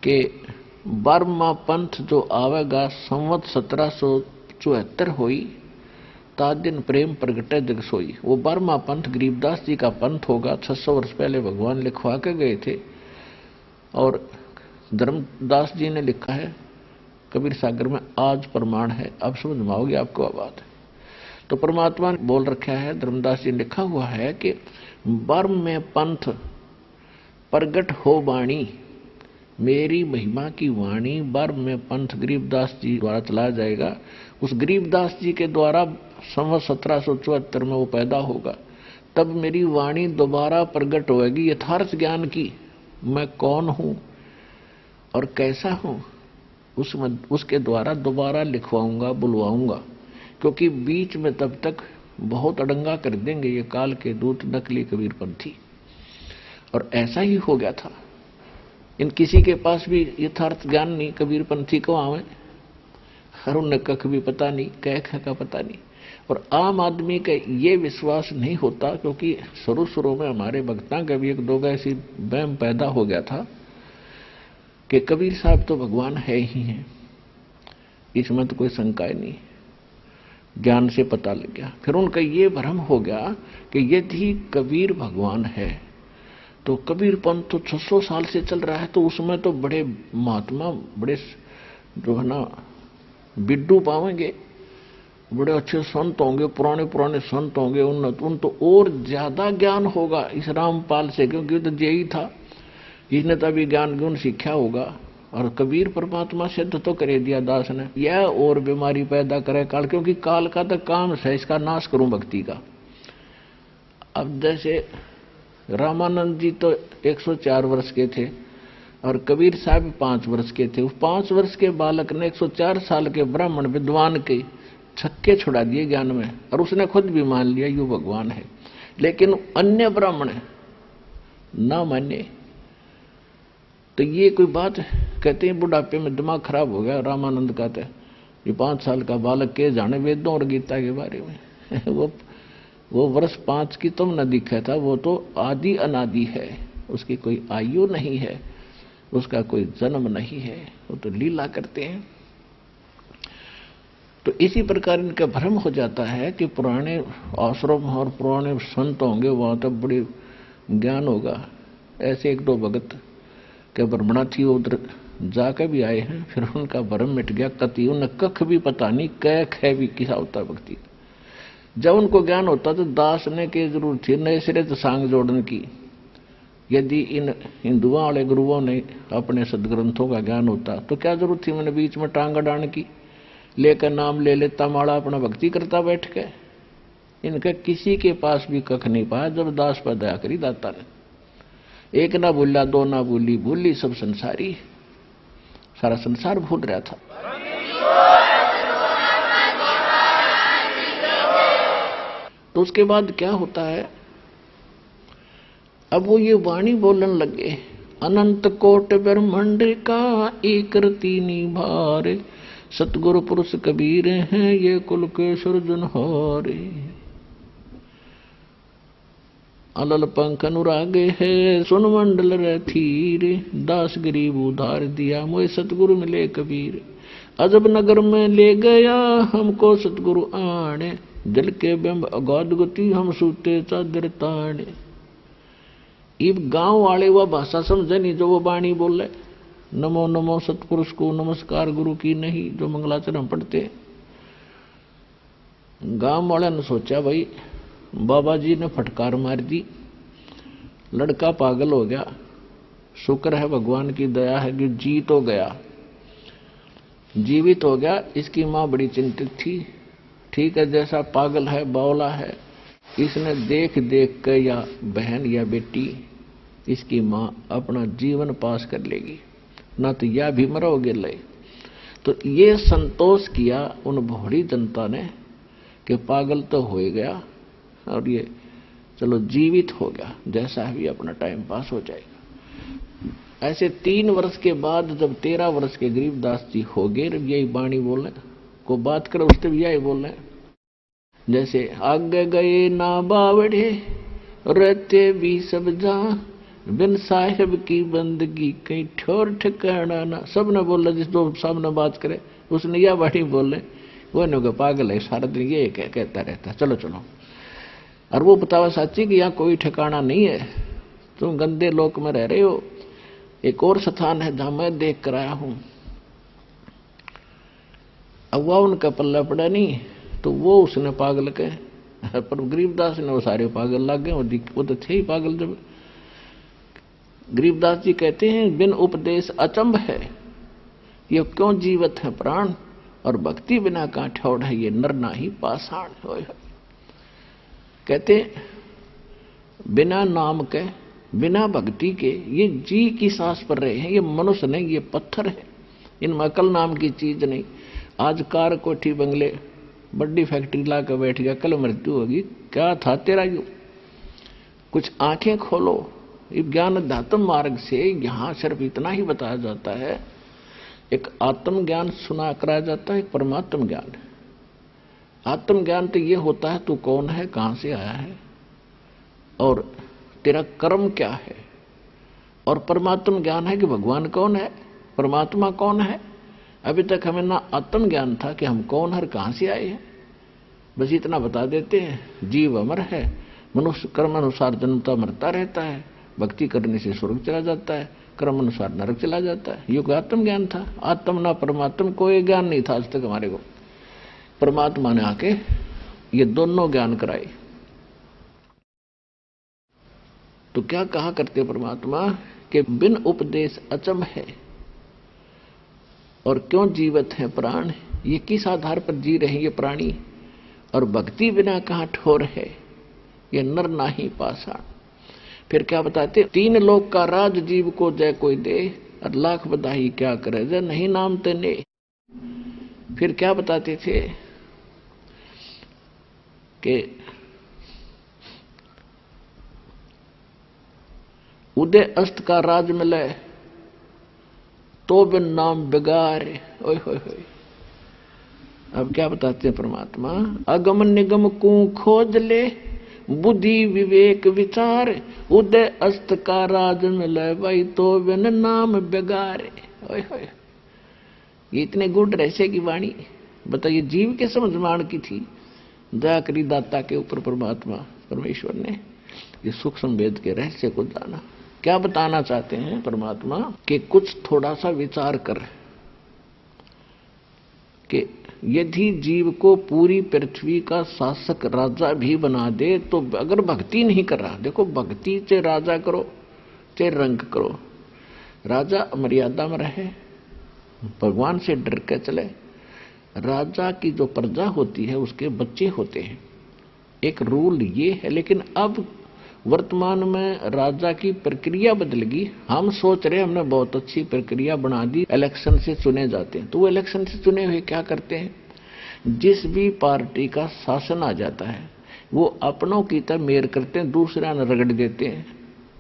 कि 12वां पंथ जो आवेगा, संवत 1774 हुई, ता दिन प्रेम प्रगटे जग सोई। वो 12वां पंथ गरीबदास जी का पंथ होगा। 600 वर्ष पहले भगवान लिखवा के गए थे, और धर्मदास जी ने लिखा है कबीर सागर में, आज प्रमाण है। अब समझ में आओगी आपको बात। तो परमात्मा ने बोल रखा है, धर्मदास जी ने लिखा हुआ है कि 12वें पंथ प्रगट हो वाणी, मेरी महिमा की वाणी 12वें पंथ गरीबदास जी द्वारा चलाया जाएगा। उस गरीबदास जी के द्वारा संवत 1774 में वो पैदा होगा। तब मेरी वाणी दोबारा प्रगट होगी यथार्थ ज्ञान की, मैं कौन हूं और कैसा हूं, उसके द्वारा दोबारा लिखवाऊंगा, बुलवाऊंगा। क्योंकि बीच में तब तक बहुत अड़ंगा कर देंगे ये काल के दूत नकली कबीरपंथी। और ऐसा ही हो गया था। इन किसी के पास भी यथार्थ ज्ञान नहीं, कबीरपंथी को आवे, और उन्हें कख भी पता नहीं, कह का पता नहीं। और आम आदमी का ये विश्वास नहीं होता, क्योंकि शुरू शुरू में हमारे भक्तां का भी एक दो ऐसी वहम पैदा हो गया था कि कबीर साहब तो भगवान है ही हैं, इसमें तो कोई शंका ही नहीं। ज्ञान से पता लग गया। फिर उनका ये भ्रम हो गया कि यदि कबीर भगवान है तो कबीर पंथ तो 600 साल से चल रहा है, तो उसमें तो बड़े महात्मा, बड़े जो है ना बिड्डू पावेंगे, बड़े अच्छे संत होंगे, पुराने पुराने संत होंगे, उन तो और ज्यादा ज्ञान होगा इस रामपाल से, क्योंकि तो यही था, इसने तो अभी ज्ञान गुण सीखा होगा। और कबीर परमात्मा सिद्ध तो करे दिया दास ने, यह और बीमारी पैदा करे काल, क्योंकि काल का तो काम है इसका नाश करूं भक्ति का। अब जैसे रामानंद जी तो 104 वर्ष के थे और कबीर साहब 5 वर्ष के थे। उस 5 वर्ष के बालक ने 104 साल के ब्राह्मण विद्वान के छक्के छुड़ा दिए ज्ञान में, और उसने खुद भी मान लिया यू भगवान है। लेकिन अन्य ब्राह्मण ना माने, तो ये कोई बात है? कहते हैं बुढ़ापे में दिमाग खराब हो गया रामानंद का, तो ये 5 साल का बालक के जाने वेदों और गीता के बारे में वो वर्ष 5 की तुम न दिखा था, वो तो आदि अनादि है, उसकी कोई आयु नहीं है, उसका कोई जन्म नहीं है, वो तो लीला करते हैं। तो इसी प्रकार इनका भ्रम हो जाता है कि पुराने आश्रम और पुराने संत होंगे, वहां तक बड़े ज्ञान होगा। ऐसे एक दो भगत के ब्रह्मणा थी, उधर जाकर भी आए हैं, फिर उनका भ्रम मिट गया। कति उन्हें कख भी पता नहीं, कै ख भी किसा होता भक्ति। जब उनको ज्ञान होता तो दास ने की जरूरत थी नए सिरे से सांग जोड़ने की। यदि इन हिंदुओं वाले गुरुओं ने अपने सदग्रंथों का ज्ञान होता तो क्या जरूरत थी मैंने बीच में टांग अड़ाने की, लेकर नाम ले लेता माड़ा अपना भक्ति करता बैठ के। इनके किसी के पास भी कख नहीं पाया जब दास पर दया करी दाता ने। एक ना भूला, दो ना भूली, भूली सब संसारी, सारा संसार भूल रहा था। तो उसके बाद क्या होता है, अब वो ये वाणी बोलने लगे, अनंत कोट ब्रह्मांड का एक रति निभारे, सतगुरु पुरुष कबीर हैं ये कुल के सृजनहारे। अलल पंख अनुरागे है सुन मंडल रथीरे, दास गरीब उधार दिया मोए सतगुरु मिले कबीर। अजब नगर में ले गया हमको सतगुरु आने, जल के बिंब अगाध गति हम सूते चादर ताने। इब गांव वाले वह भाषा समझे नहीं जो वो बाणी बोले, नमो नमो सतपुरुष को नमस्कार गुरु की नहीं, जो मंगलाचरण पढ़ते। गांव वाले ने सोचा भाई बाबा जी ने फटकार मार दी, लड़का पागल हो गया, शुक्र है भगवान की दया है कि जीत हो गया, जीवित हो गया। इसकी माँ बड़ी चिंतित थी, ठीक है जैसा पागल है बावला है, इसने देख देख कर या बहन या बेटी इसकी माँ अपना जीवन पास कर लेगी, ना तो यह भी मरोगे ले। तो ये संतोष किया उन भोड़ी जनता ने कि पागल तो हो गया और ये चलो जीवित हो गया, जैसा भी अपना टाइम पास हो जाएगा। ऐसे 3 वर्ष के बाद जब 13 वर्ष के गरीबदास जी हो गए, यही बाणी बोलने को बात करो उससे भी यही बोलने, जैसे आगे गए ना बावड़े रहते भी सब जहां, बिन साहिब की बंदगी कहीं ठोर ठिकाना ना। सब ने बोला, जिस दो सामने बात करे उसने यह बाणी बोले, वो नहीं पागल है सारा दिन ये कहता रहता, चलो चलो। और वो बतावा साची कि यहाँ कोई ठिकाना नहीं है, तुम गंदे लोक में रह रहे हो। एक और स्थान है जहां मैं देख कर आया हूं। अब वह उनका पल्ला पड़ा नहीं, तो वो उसने पागल के, पर गरीबदास ने वो सारे पागल लग गए, वो तो थे ही पागल। जब गरीबदास जी कहते हैं बिन उपदेश अचंभ है, ये क्यों जीवत है प्राण, और भक्ति बिना का ठौड़ है ये नर ना ही पाषाण। कहते बिना नाम के बिना भक्ति के ये जी की सांस पर रहे हैं, ये मनुष्य नहीं, ये पत्थर है, इनमें अकल नाम की चीज नहीं। आज कार कोठी बंगले बड़ी फैक्ट्री ला कर बैठ गया, कल मृत्यु होगी, क्या था तेरा यू? कुछ आंखें खोलो। ज्ञान अध्यात्म मार्ग से यहां सिर्फ इतना ही बताया जाता है, एक आत्म ज्ञान सुना कराया जाता है, एक परमात्म ज्ञान। आत्मज्ञान तो ये होता है तू कौन है, कहां से आया है और तेरा कर्म क्या है। और परमात्म ज्ञान है कि भगवान कौन है, परमात्मा कौन है। अभी तक हमें ना आत्मज्ञान था कि हम कौन है, कहां से आए हैं, बस इतना बता देते हैं। जीव अमर है, मनुष्य कर्म अनुसार जन्मता मरता रहता है, भक्ति करने से स्वर्ग चला जाता है, कर्म अनुसार नरक चला जाता है। ये कोई आत्मज्ञान था। आत्म ना परमात्म कोई ज्ञान नहीं था आज तक हमारे को। परमात्मा ने आके ये दोनों ज्ञान कराए। तो क्या कहा करते परमात्मा कि बिन उपदेश अचम है, और क्यों जीवित है प्राण, ये किस आधार पर जी रहे ये प्राणी, और भक्ति बिना कहां ठोर है, ये नर नाही पाषाण। फिर क्या बताते, तीन लोक का राज जीव को जय कोई दे, और लाख बधाई क्या करे जय नहीं नाम तेने। फिर क्या बताते थे कि उदय अस्त का राज मिले तो बिन नाम बिगार। ओए होए होए। अब क्या बताते हैं परमात्मा, अगम निगम को खोज ले बुद्धि विवेक विचार, उदय अस्त का राज मिले भाई तो बिन नाम बिगार। ओए होए। ये इतने गुण रहस्य की वाणी बताइए, जीव के समझ मान की थी। दया करी दाता के ऊपर परमात्मा परमेश्वर ने ये सूक्ष्म वेद के रहस्य को जाना। क्या बताना चाहते हैं परमात्मा कि कुछ थोड़ा सा विचार कर कि यदि जीव को पूरी पृथ्वी का शासक राजा भी बना दे, तो अगर भक्ति नहीं कर रहा, देखो भक्ति चाहे राजा करो चाहे रंग करो, राजा मर्यादा में रहे, भगवान से डर के चले। राजा की जो प्रजा होती है उसके बच्चे होते हैं, एक रूल ये है। लेकिन अब वर्तमान में राजा की प्रक्रिया बदल गई। हम सोच रहे हमने बहुत अच्छी प्रक्रिया बना दी, इलेक्शन से चुने जाते हैं। तो वो इलेक्शन से चुने हुए क्या करते हैं, जिस भी पार्टी का शासन आ जाता है वो अपनों की तरह मेयर करते हैं, दूसरा न रगड़ देते हैं।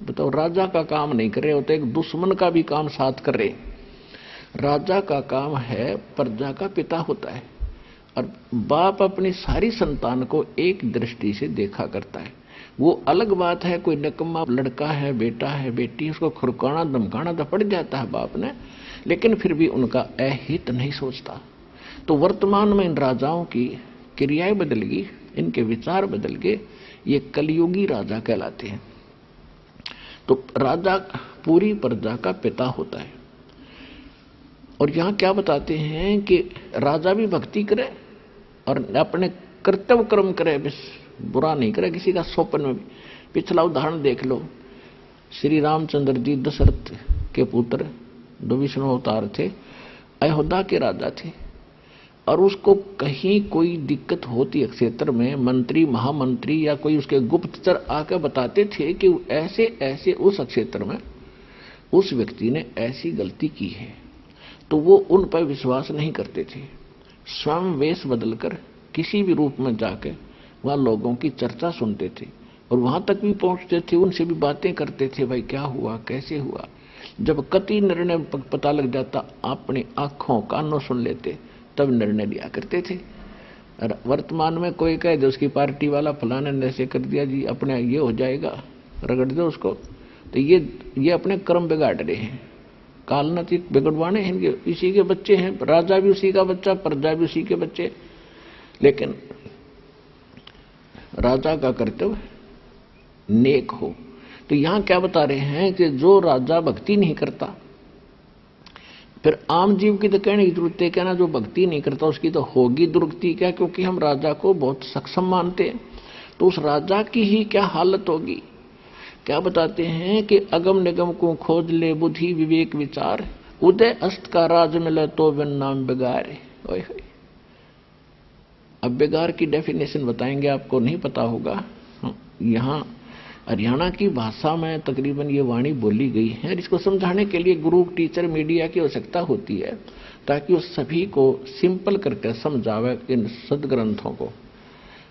बताओ, राजा का काम नहीं कर रहे होते, एक दुश्मन का भी काम साथ कर रहे। राजा का काम है प्रजा का पिता होता है, और बाप अपनी सारी संतान को एक दृष्टि से देखा करता है। वो अलग बात है, कोई निकम्मा लड़का है, बेटा है, बेटी, उसको खुरकाना धमकाना तो पड़ जाता है बाप ने, लेकिन फिर भी उनका अहित नहीं सोचता। तो वर्तमान में इन राजाओं की क्रियाएं बदल गई, इनके विचार बदल गए, ये कलयुगी राजा कहलाते हैं। तो राजा पूरी प्रजा का पिता होता है। और यहां क्या बताते हैं कि राजा भी भक्ति करे और अपने कर्तव्य कर्म करे, बस बुरा नहीं करे किसी का स्वप्न में भी। पिछला उदाहरण देख लो, श्री रामचंद्र जी दशरथ के पुत्र, दो विष्णु अवतार थे, अयोध्या के राजा थे, और उसको कहीं कोई दिक्कत होती है क्षेत्र में, मंत्री महामंत्री या कोई उसके गुप्तचर आकर बताते थे कि ऐसे ऐसे उस क्षेत्र में उस व्यक्ति ने ऐसी गलती की है, तो वो उन पर विश्वास नहीं करते थे। स्वयं वेश बदलकर किसी भी रूप में जाकर वहां लोगों की चर्चा सुनते थे, और वहां तक भी पहुंचते थे, उनसे भी बातें करते थे, भाई क्या हुआ, कैसे हुआ। जब कति निर्णय पता लग जाता, अपनी आंखों कानों सुन लेते, तब निर्णय लिया करते थे। वर्तमान में कोई कहे जो उसकी पार्टी वाला फलाने ने ऐसे कर दिया जी, अपने ये हो जाएगा, रगड़ दो उसको, तो ये अपने कर्म बिगाड़ रहे हैं, कालनातीत बिगड़वाने हैं, इसी के बच्चे हैं। राजा भी उसी का बच्चा, प्रजा भी उसी के बच्चे। लेकिन राजा का कर्तव्य नेक हो। तो यहां क्या बता रहे हैं कि जो राजा भक्ति नहीं करता, फिर आम जीव की तो कहने की जरूरत है, कहना जो भक्ति नहीं करता उसकी तो होगी दुर्गति। क्या, क्योंकि हम राजा को बहुत सक्षम मानते हैं, तो उस राजा की ही क्या हालत होगी। क्या बताते हैं कि अगम निगम को खोज ले बुद्धि विवेक विचार, उदय अस्त का राज मिले तो बिन नाम बिगार। अब बिगार की डेफिनेशन बताएंगे, आपको नहीं पता होगा। यहाँ हरियाणा की भाषा में तकरीबन ये वाणी बोली गई है, इसको समझाने के लिए गुरु, टीचर, मीडिया की आवश्यकता होती है, ताकि वो सभी को सिंपल करके समझावे इन सदग्रंथों को।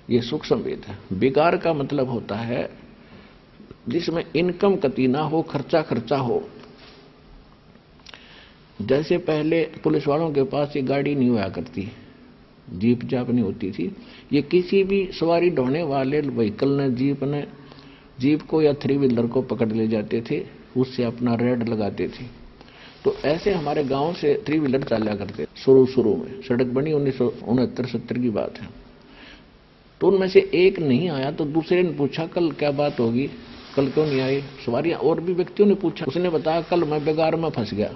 ये सूक्ष्म वेद है। बिगार का मतलब होता है जिसमें इनकम कती ना हो, खर्चा खर्चा हो। जैसे पहले पुलिस वालों के पास ये गाड़ी नहीं हुआ करती, जीप जाप नहीं होती थी। ये किसी भी सवारी ढोने वाले व्हीकल ने जीप को या 3 व्हीलर को पकड़ ले जाते थे, उससे अपना रेड लगाते थे। तो ऐसे हमारे गांव से 3 व्हीलर चला करते शुरू में। सड़क बनी 1969-70 की बात है। तो उनमें से एक नहीं आया तो दूसरे ने पूछा कल क्या बात होगी, कल क्यों नहीं आए सवारियां? और भी व्यक्तियों ने पूछा। उसने बताया कल मैं बेगार में फंस गया।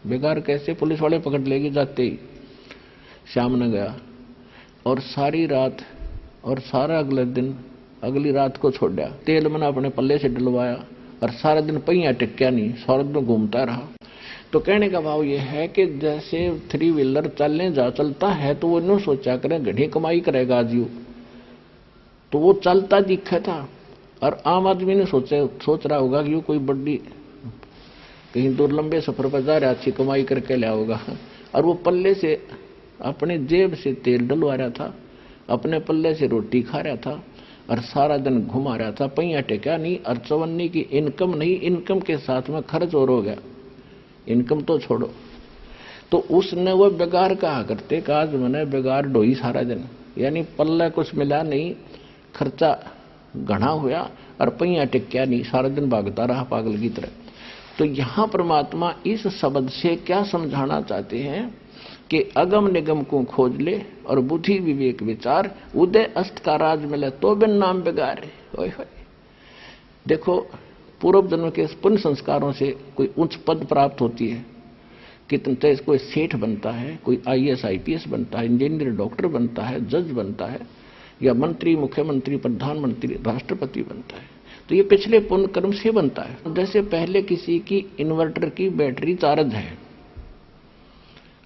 बेगार कैसे? पुलिस वाले पकड़ लेगी जाते ही। शाम ने गया और सारी रात और सारा अगली रात को छोड़ा। तेल मैंने अपने पल्ले से डलवाया और सारा दिन पहिया टिक्या नहीं, सारा दिन घूमता रहा। तो कहने का भाव यह है कि जैसे 3 व्हीलर चलता है तो वो नहीं सोचा करे घनी कमाई करेगा आज यू, तो वो चलता दिखा था। और आम आदमी ने सोच रहा होगा कि ये कोई बड़ी कहीं दूर लंबे सफर पर जा रहा, अच्छी कमाई करके लिया होगा। और वो पल्ले से अपने जेब से तेल डलवा रहा था, अपने पल्ले से रोटी खा रहा था और सारा दिन घुमा रहा था, पहिया टेका नहीं। और चवन्नी की इनकम नहीं, इनकम के साथ में खर्च और हो गया। इनकम तो छोड़ो। तो उसने वो बेगार कहा करते कि आज मैंने बेगार ढोई सारा दिन, यानी पल्ला कुछ मिला नहीं, खर्चा घना हुआ और पहिया टिक्या नहीं, सारा दिन भागता रहा पागल की तरह। तो यहां परमात्मा इस शब्द से क्या समझाना चाहते हैं कि अगम निगम को खोज ले और बुद्धि विवेक विचार, उदय अस्त का राज मिले तो बिन नाम बेगार। देखो, पूर्व जन्म के पुण्य संस्कारों से कोई उच्च पद प्राप्त होती है, कितने कोई सेठ बनता है, कोई IAS IPS बनता है, इंजीनियर डॉक्टर बनता है, जज बनता है, या मंत्री मुख्यमंत्री प्रधानमंत्री राष्ट्रपति बनता है। तो ये पिछले पुण्य कर्म से बनता है। जैसे पहले किसी की इन्वर्टर की बैटरी चार्ज है,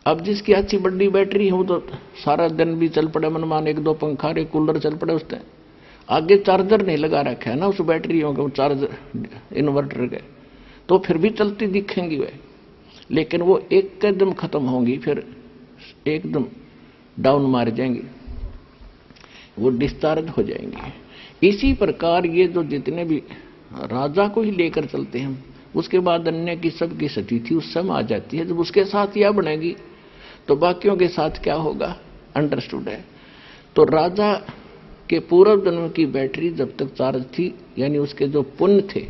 अब जिसकी अच्छी बड़ी बैटरी है वो तो सारा दिन भी चल पड़े, मनमान 1-2 पंखा रे कूलर चल पड़े, उसने आगे चार्जर नहीं लगा रखा है ना उस बैटरियों के, चार्जर इन्वर्टर के, तो फिर भी चलती दिखेंगी वे, लेकिन वो एकदम खत्म होंगी, फिर एकदम डाउन मार जाएंगी, वो डिस्चार्ज हो जाएंगे। इसी प्रकार ये जो जितने भी राजा को ही लेकर चलते हैं, उसके बाद अन्य की सबकी स्थिति उस समय आ जाती है। जब उसके साथ यह बनेगी तो बाकियों के साथ क्या होगा, अंडरस्टूड है। तो राजा के पूर्व जन्म की बैटरी जब तक चार्ज थी, यानी उसके जो पुण्य थे,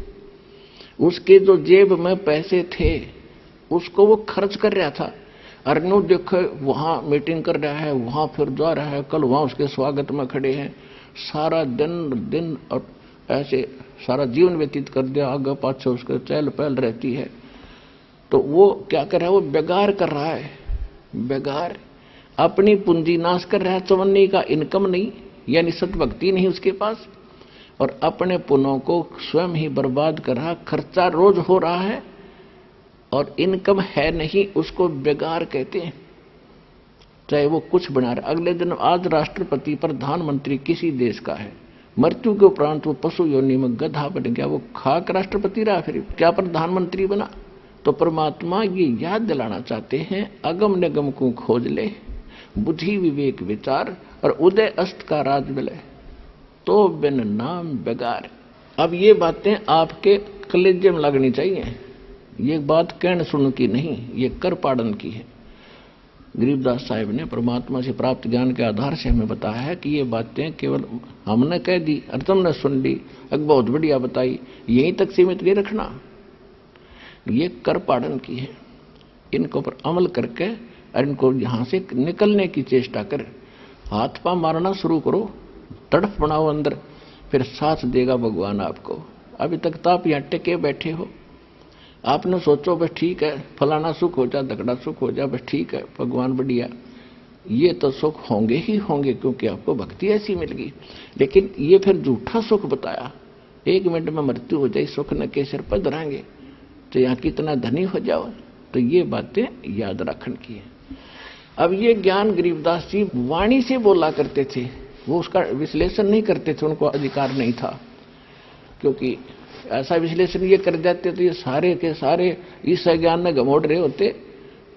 उसके जो जेब में पैसे थे, उसको वो खर्च कर रहा था। अरनू देखो वहां मीटिंग कर रहा है, वहां फिर जा रहा है, कल वहां उसके स्वागत में खड़े हैं, सारा दिन और ऐसे सारा जीवन व्यतीत कर दिया, आगे पाछे उसके चहल पहल रहती है। तो वो क्या कर रहा है, वो बेगार कर रहा है, बेगार अपनी पूंजी नाश कर रहा है। चवन्नी का इनकम नहीं, यानी सतभक्ति नहीं उसके पास, और अपने पुण्यों को स्वयं ही बर्बाद कर रहा। खर्चा रोज हो रहा है और इनकम है नहीं, उसको बेगार कहते हैं। चाहे वो कुछ बना रहा, अगले दिन आज राष्ट्रपति प्रधानमंत्री किसी देश का है, मृत्यु के उपरांत वो पशु योनि में गधा बन गया, वो खाक राष्ट्रपति रहा, फिर क्या प्रधानमंत्री बना। तो परमात्मा ये याद दिलाना चाहते हैं, अगम निगम को खोज ले, बुद्धि विवेक विचार, और उदय अस्त का राज मिले तो बिन नाम बेगार। अब ये बातें आपके कलेजे में लगनी चाहिए। ये बात कहने सुन की नहीं, ये कर पाड़न की है। गरीबदास साहिब ने परमात्मा से प्राप्त ज्ञान के आधार से हमें बताया है कि ये बातें केवल हमने कह दी और तुमने सुन ली, एक बहुत बढ़िया बताई, यहीं तक सीमित नहीं रखना। ये कर पाड़न की है। इनको पर अमल करके और इनको यहां से निकलने की चेष्टा कर, हाथ पा मारना शुरू करो, तड़फ बनाओ अंदर, फिर साथ देगा भगवान आपको। अभी तक तो आप यहाँ टिके बैठे हो, आपने सोचो बस ठीक है, फलाना सुख हो जाए, दगड़ा सुख हो जाए, बस ठीक है, भगवान बढ़िया। ये तो सुख होंगे ही होंगे क्योंकि आपको भक्ति ऐसी मिल गई। लेकिन ये फिर झूठा सुख बताया, 1 मिनट में मृत्यु हो जाए, सुख न के सिर पर धराएंगे, तो यहाँ कितना धनी हो जाओ। तो ये बातें याद रखने की है। अब ये ज्ञान गरीबदास जी वाणी से बोला करते थे, वो उसका विश्लेषण नहीं करते थे, उनको अधिकार नहीं था, क्योंकि ऐसा विश्लेषण ये कर देते तो ये सारे के सारे इस ज्ञान में घमोड़ रहे होते।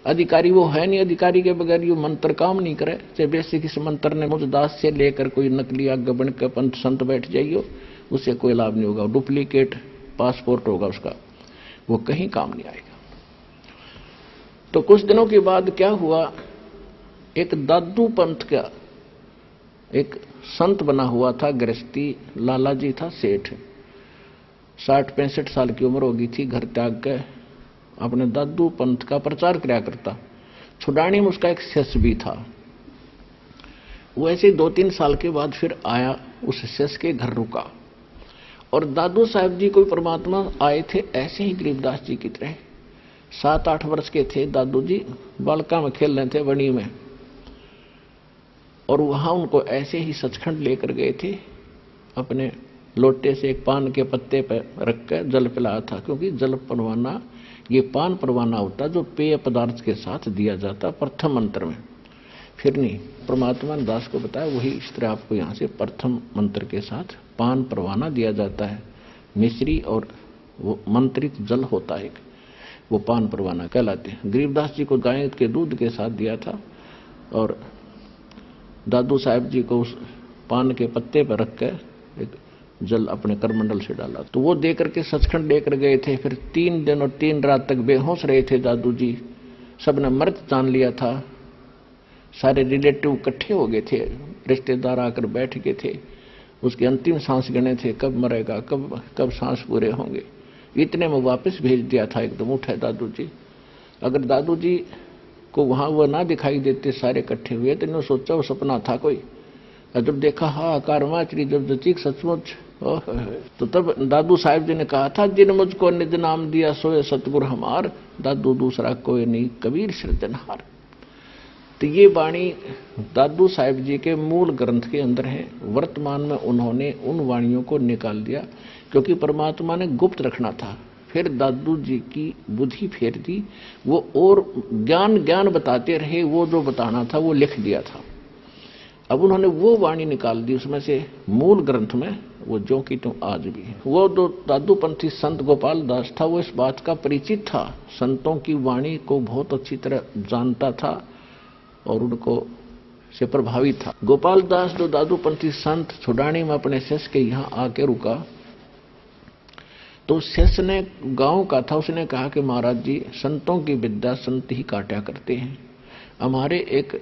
अधिकारी वो है नहीं, अधिकारी के बगैर ये मंत्र काम नहीं करे। चाहे बेसिक इस मंत्र ने मुझ दास से लेकर कोई नकली आगे बन के पंथ संत बैठ जाइयो, उससे कोई लाभ नहीं होगा, डुप्लीकेट पासपोर्ट होगा उसका, वो कहीं काम नहीं आएगा। तो कुछ दिनों के बाद क्या हुआ, एक दादू पंथ का एक संत बना हुआ था, गृहस्थी लाला जी था, सेठ, 60-65 साल की उम्र होगी थी, घर त्याग के अपने दादू पंथ का प्रचार किया करता। छुडानी में उसका एक शिष्य भी था। वो ऐसे 2-3 साल के बाद फिर आया, उस शिष्य के घर रुका, और दादू साहब जी कोई परमात्मा आए थे ऐसे ही गरीबदास जी की तरह। 7-8 वर्ष के थे दादू जी, बालका में खेल रहे थे वनी में, और वहां उनको ऐसे ही सचखंड लेकर गए थे। अपने लोटे से एक पान के पत्ते पर रखकर जल पिलाया था, क्योंकि जल परवाना ये पान परवाना होता जो पेय पदार्थ के साथ दिया जाता प्रथम मंत्र में। फिर नहीं, परमात्मा ने दास को बताया वही इस तरह आपको यहां से प्रथम मंत्र के साथ पान परवाना दिया जाता है। मिश्री और वो मंत्रित जल होता है, वो पान परवाना कहलाते हैं। गरीबदास जी को गाय के दूध के साथ दिया था, और दादू साहब जी को उस पान के पत्ते पर रखकर एक जल अपने करमंडल से डाला, तो वो देकर के सचखंड लेकर गए थे। फिर 3 दिन और 3 रात तक बेहोश रहे थे दादू जी। सबने मृत जान लिया था, सारे रिलेटिव इकट्ठे हो गए थे, रिश्तेदार आकर बैठ गए थे, उसकी अंतिम सांस गिने थे, कब मरेगा, कब सांस पूरे होंगे। इतने में वापस भेज दिया था, एकदम उठे दादू जी। अगर दादू जी को वहां वो ना दिखाई देते, सारे इकट्ठे हुए, तो इन्होंने सोचा वो सपना था कोई। जब देखा हाहाकार माचरी, जब जचीक सचमुच, तो तब दादू साहब जी ने कहा था, जिन मुझको निज नाम दिया सोए सतगुर हमार, दादू दूसरा कोई नहीं कबीर सृजनहार। तो ये वाणी दादू साहब जी के मूल ग्रंथ के अंदर है। वर्तमान में उन्होंने उन वाणियों को निकाल दिया, क्योंकि परमात्मा ने गुप्त रखना था। फिर दादू जी की बुद्धि फेर दी, वो और ज्ञान बताते रहे, वो जो बताना था वो लिख दिया था। अब उन्होंने वो वाणी निकाल दी उसमें से, मूल ग्रंथ में वो जो कि तुम आज भी है। वो जो दादूपंथी संत गोपाल दास था, वो इस बात का परिचित था, संतों की वाणी को बहुत अच्छी तरह जानता था और उनको से प्रभावित था। गोपाल दास जो दादूपंथी संत छुडानी में अपने शिष्य के यहाँ आके रुका, तो शिष्य ने गांव का था, उसने कहा कि महाराज जी, संतों की विद्या संत ही काटा करते हैं। हमारे एक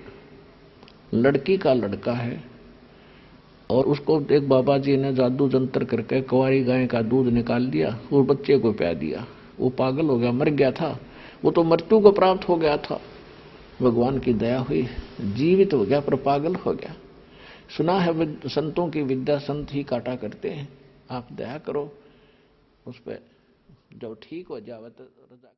लड़की का लड़का है, और उसको एक बाबा जी ने जादू जंतर करके कुंवारी गाय का दूध निकाल दिया, वो बच्चे को पिला दिया, वो पागल हो गया, मर गया था, वो तो मृत्यु को प्राप्त हो गया था। भगवान की दया हुई, जीवित हो गया पर पागल हो गया। सुना है संतों की विद्या संत ही काटा करते हैं, आप दया करो उस पर, जब ठीक हो जावे तो रजा।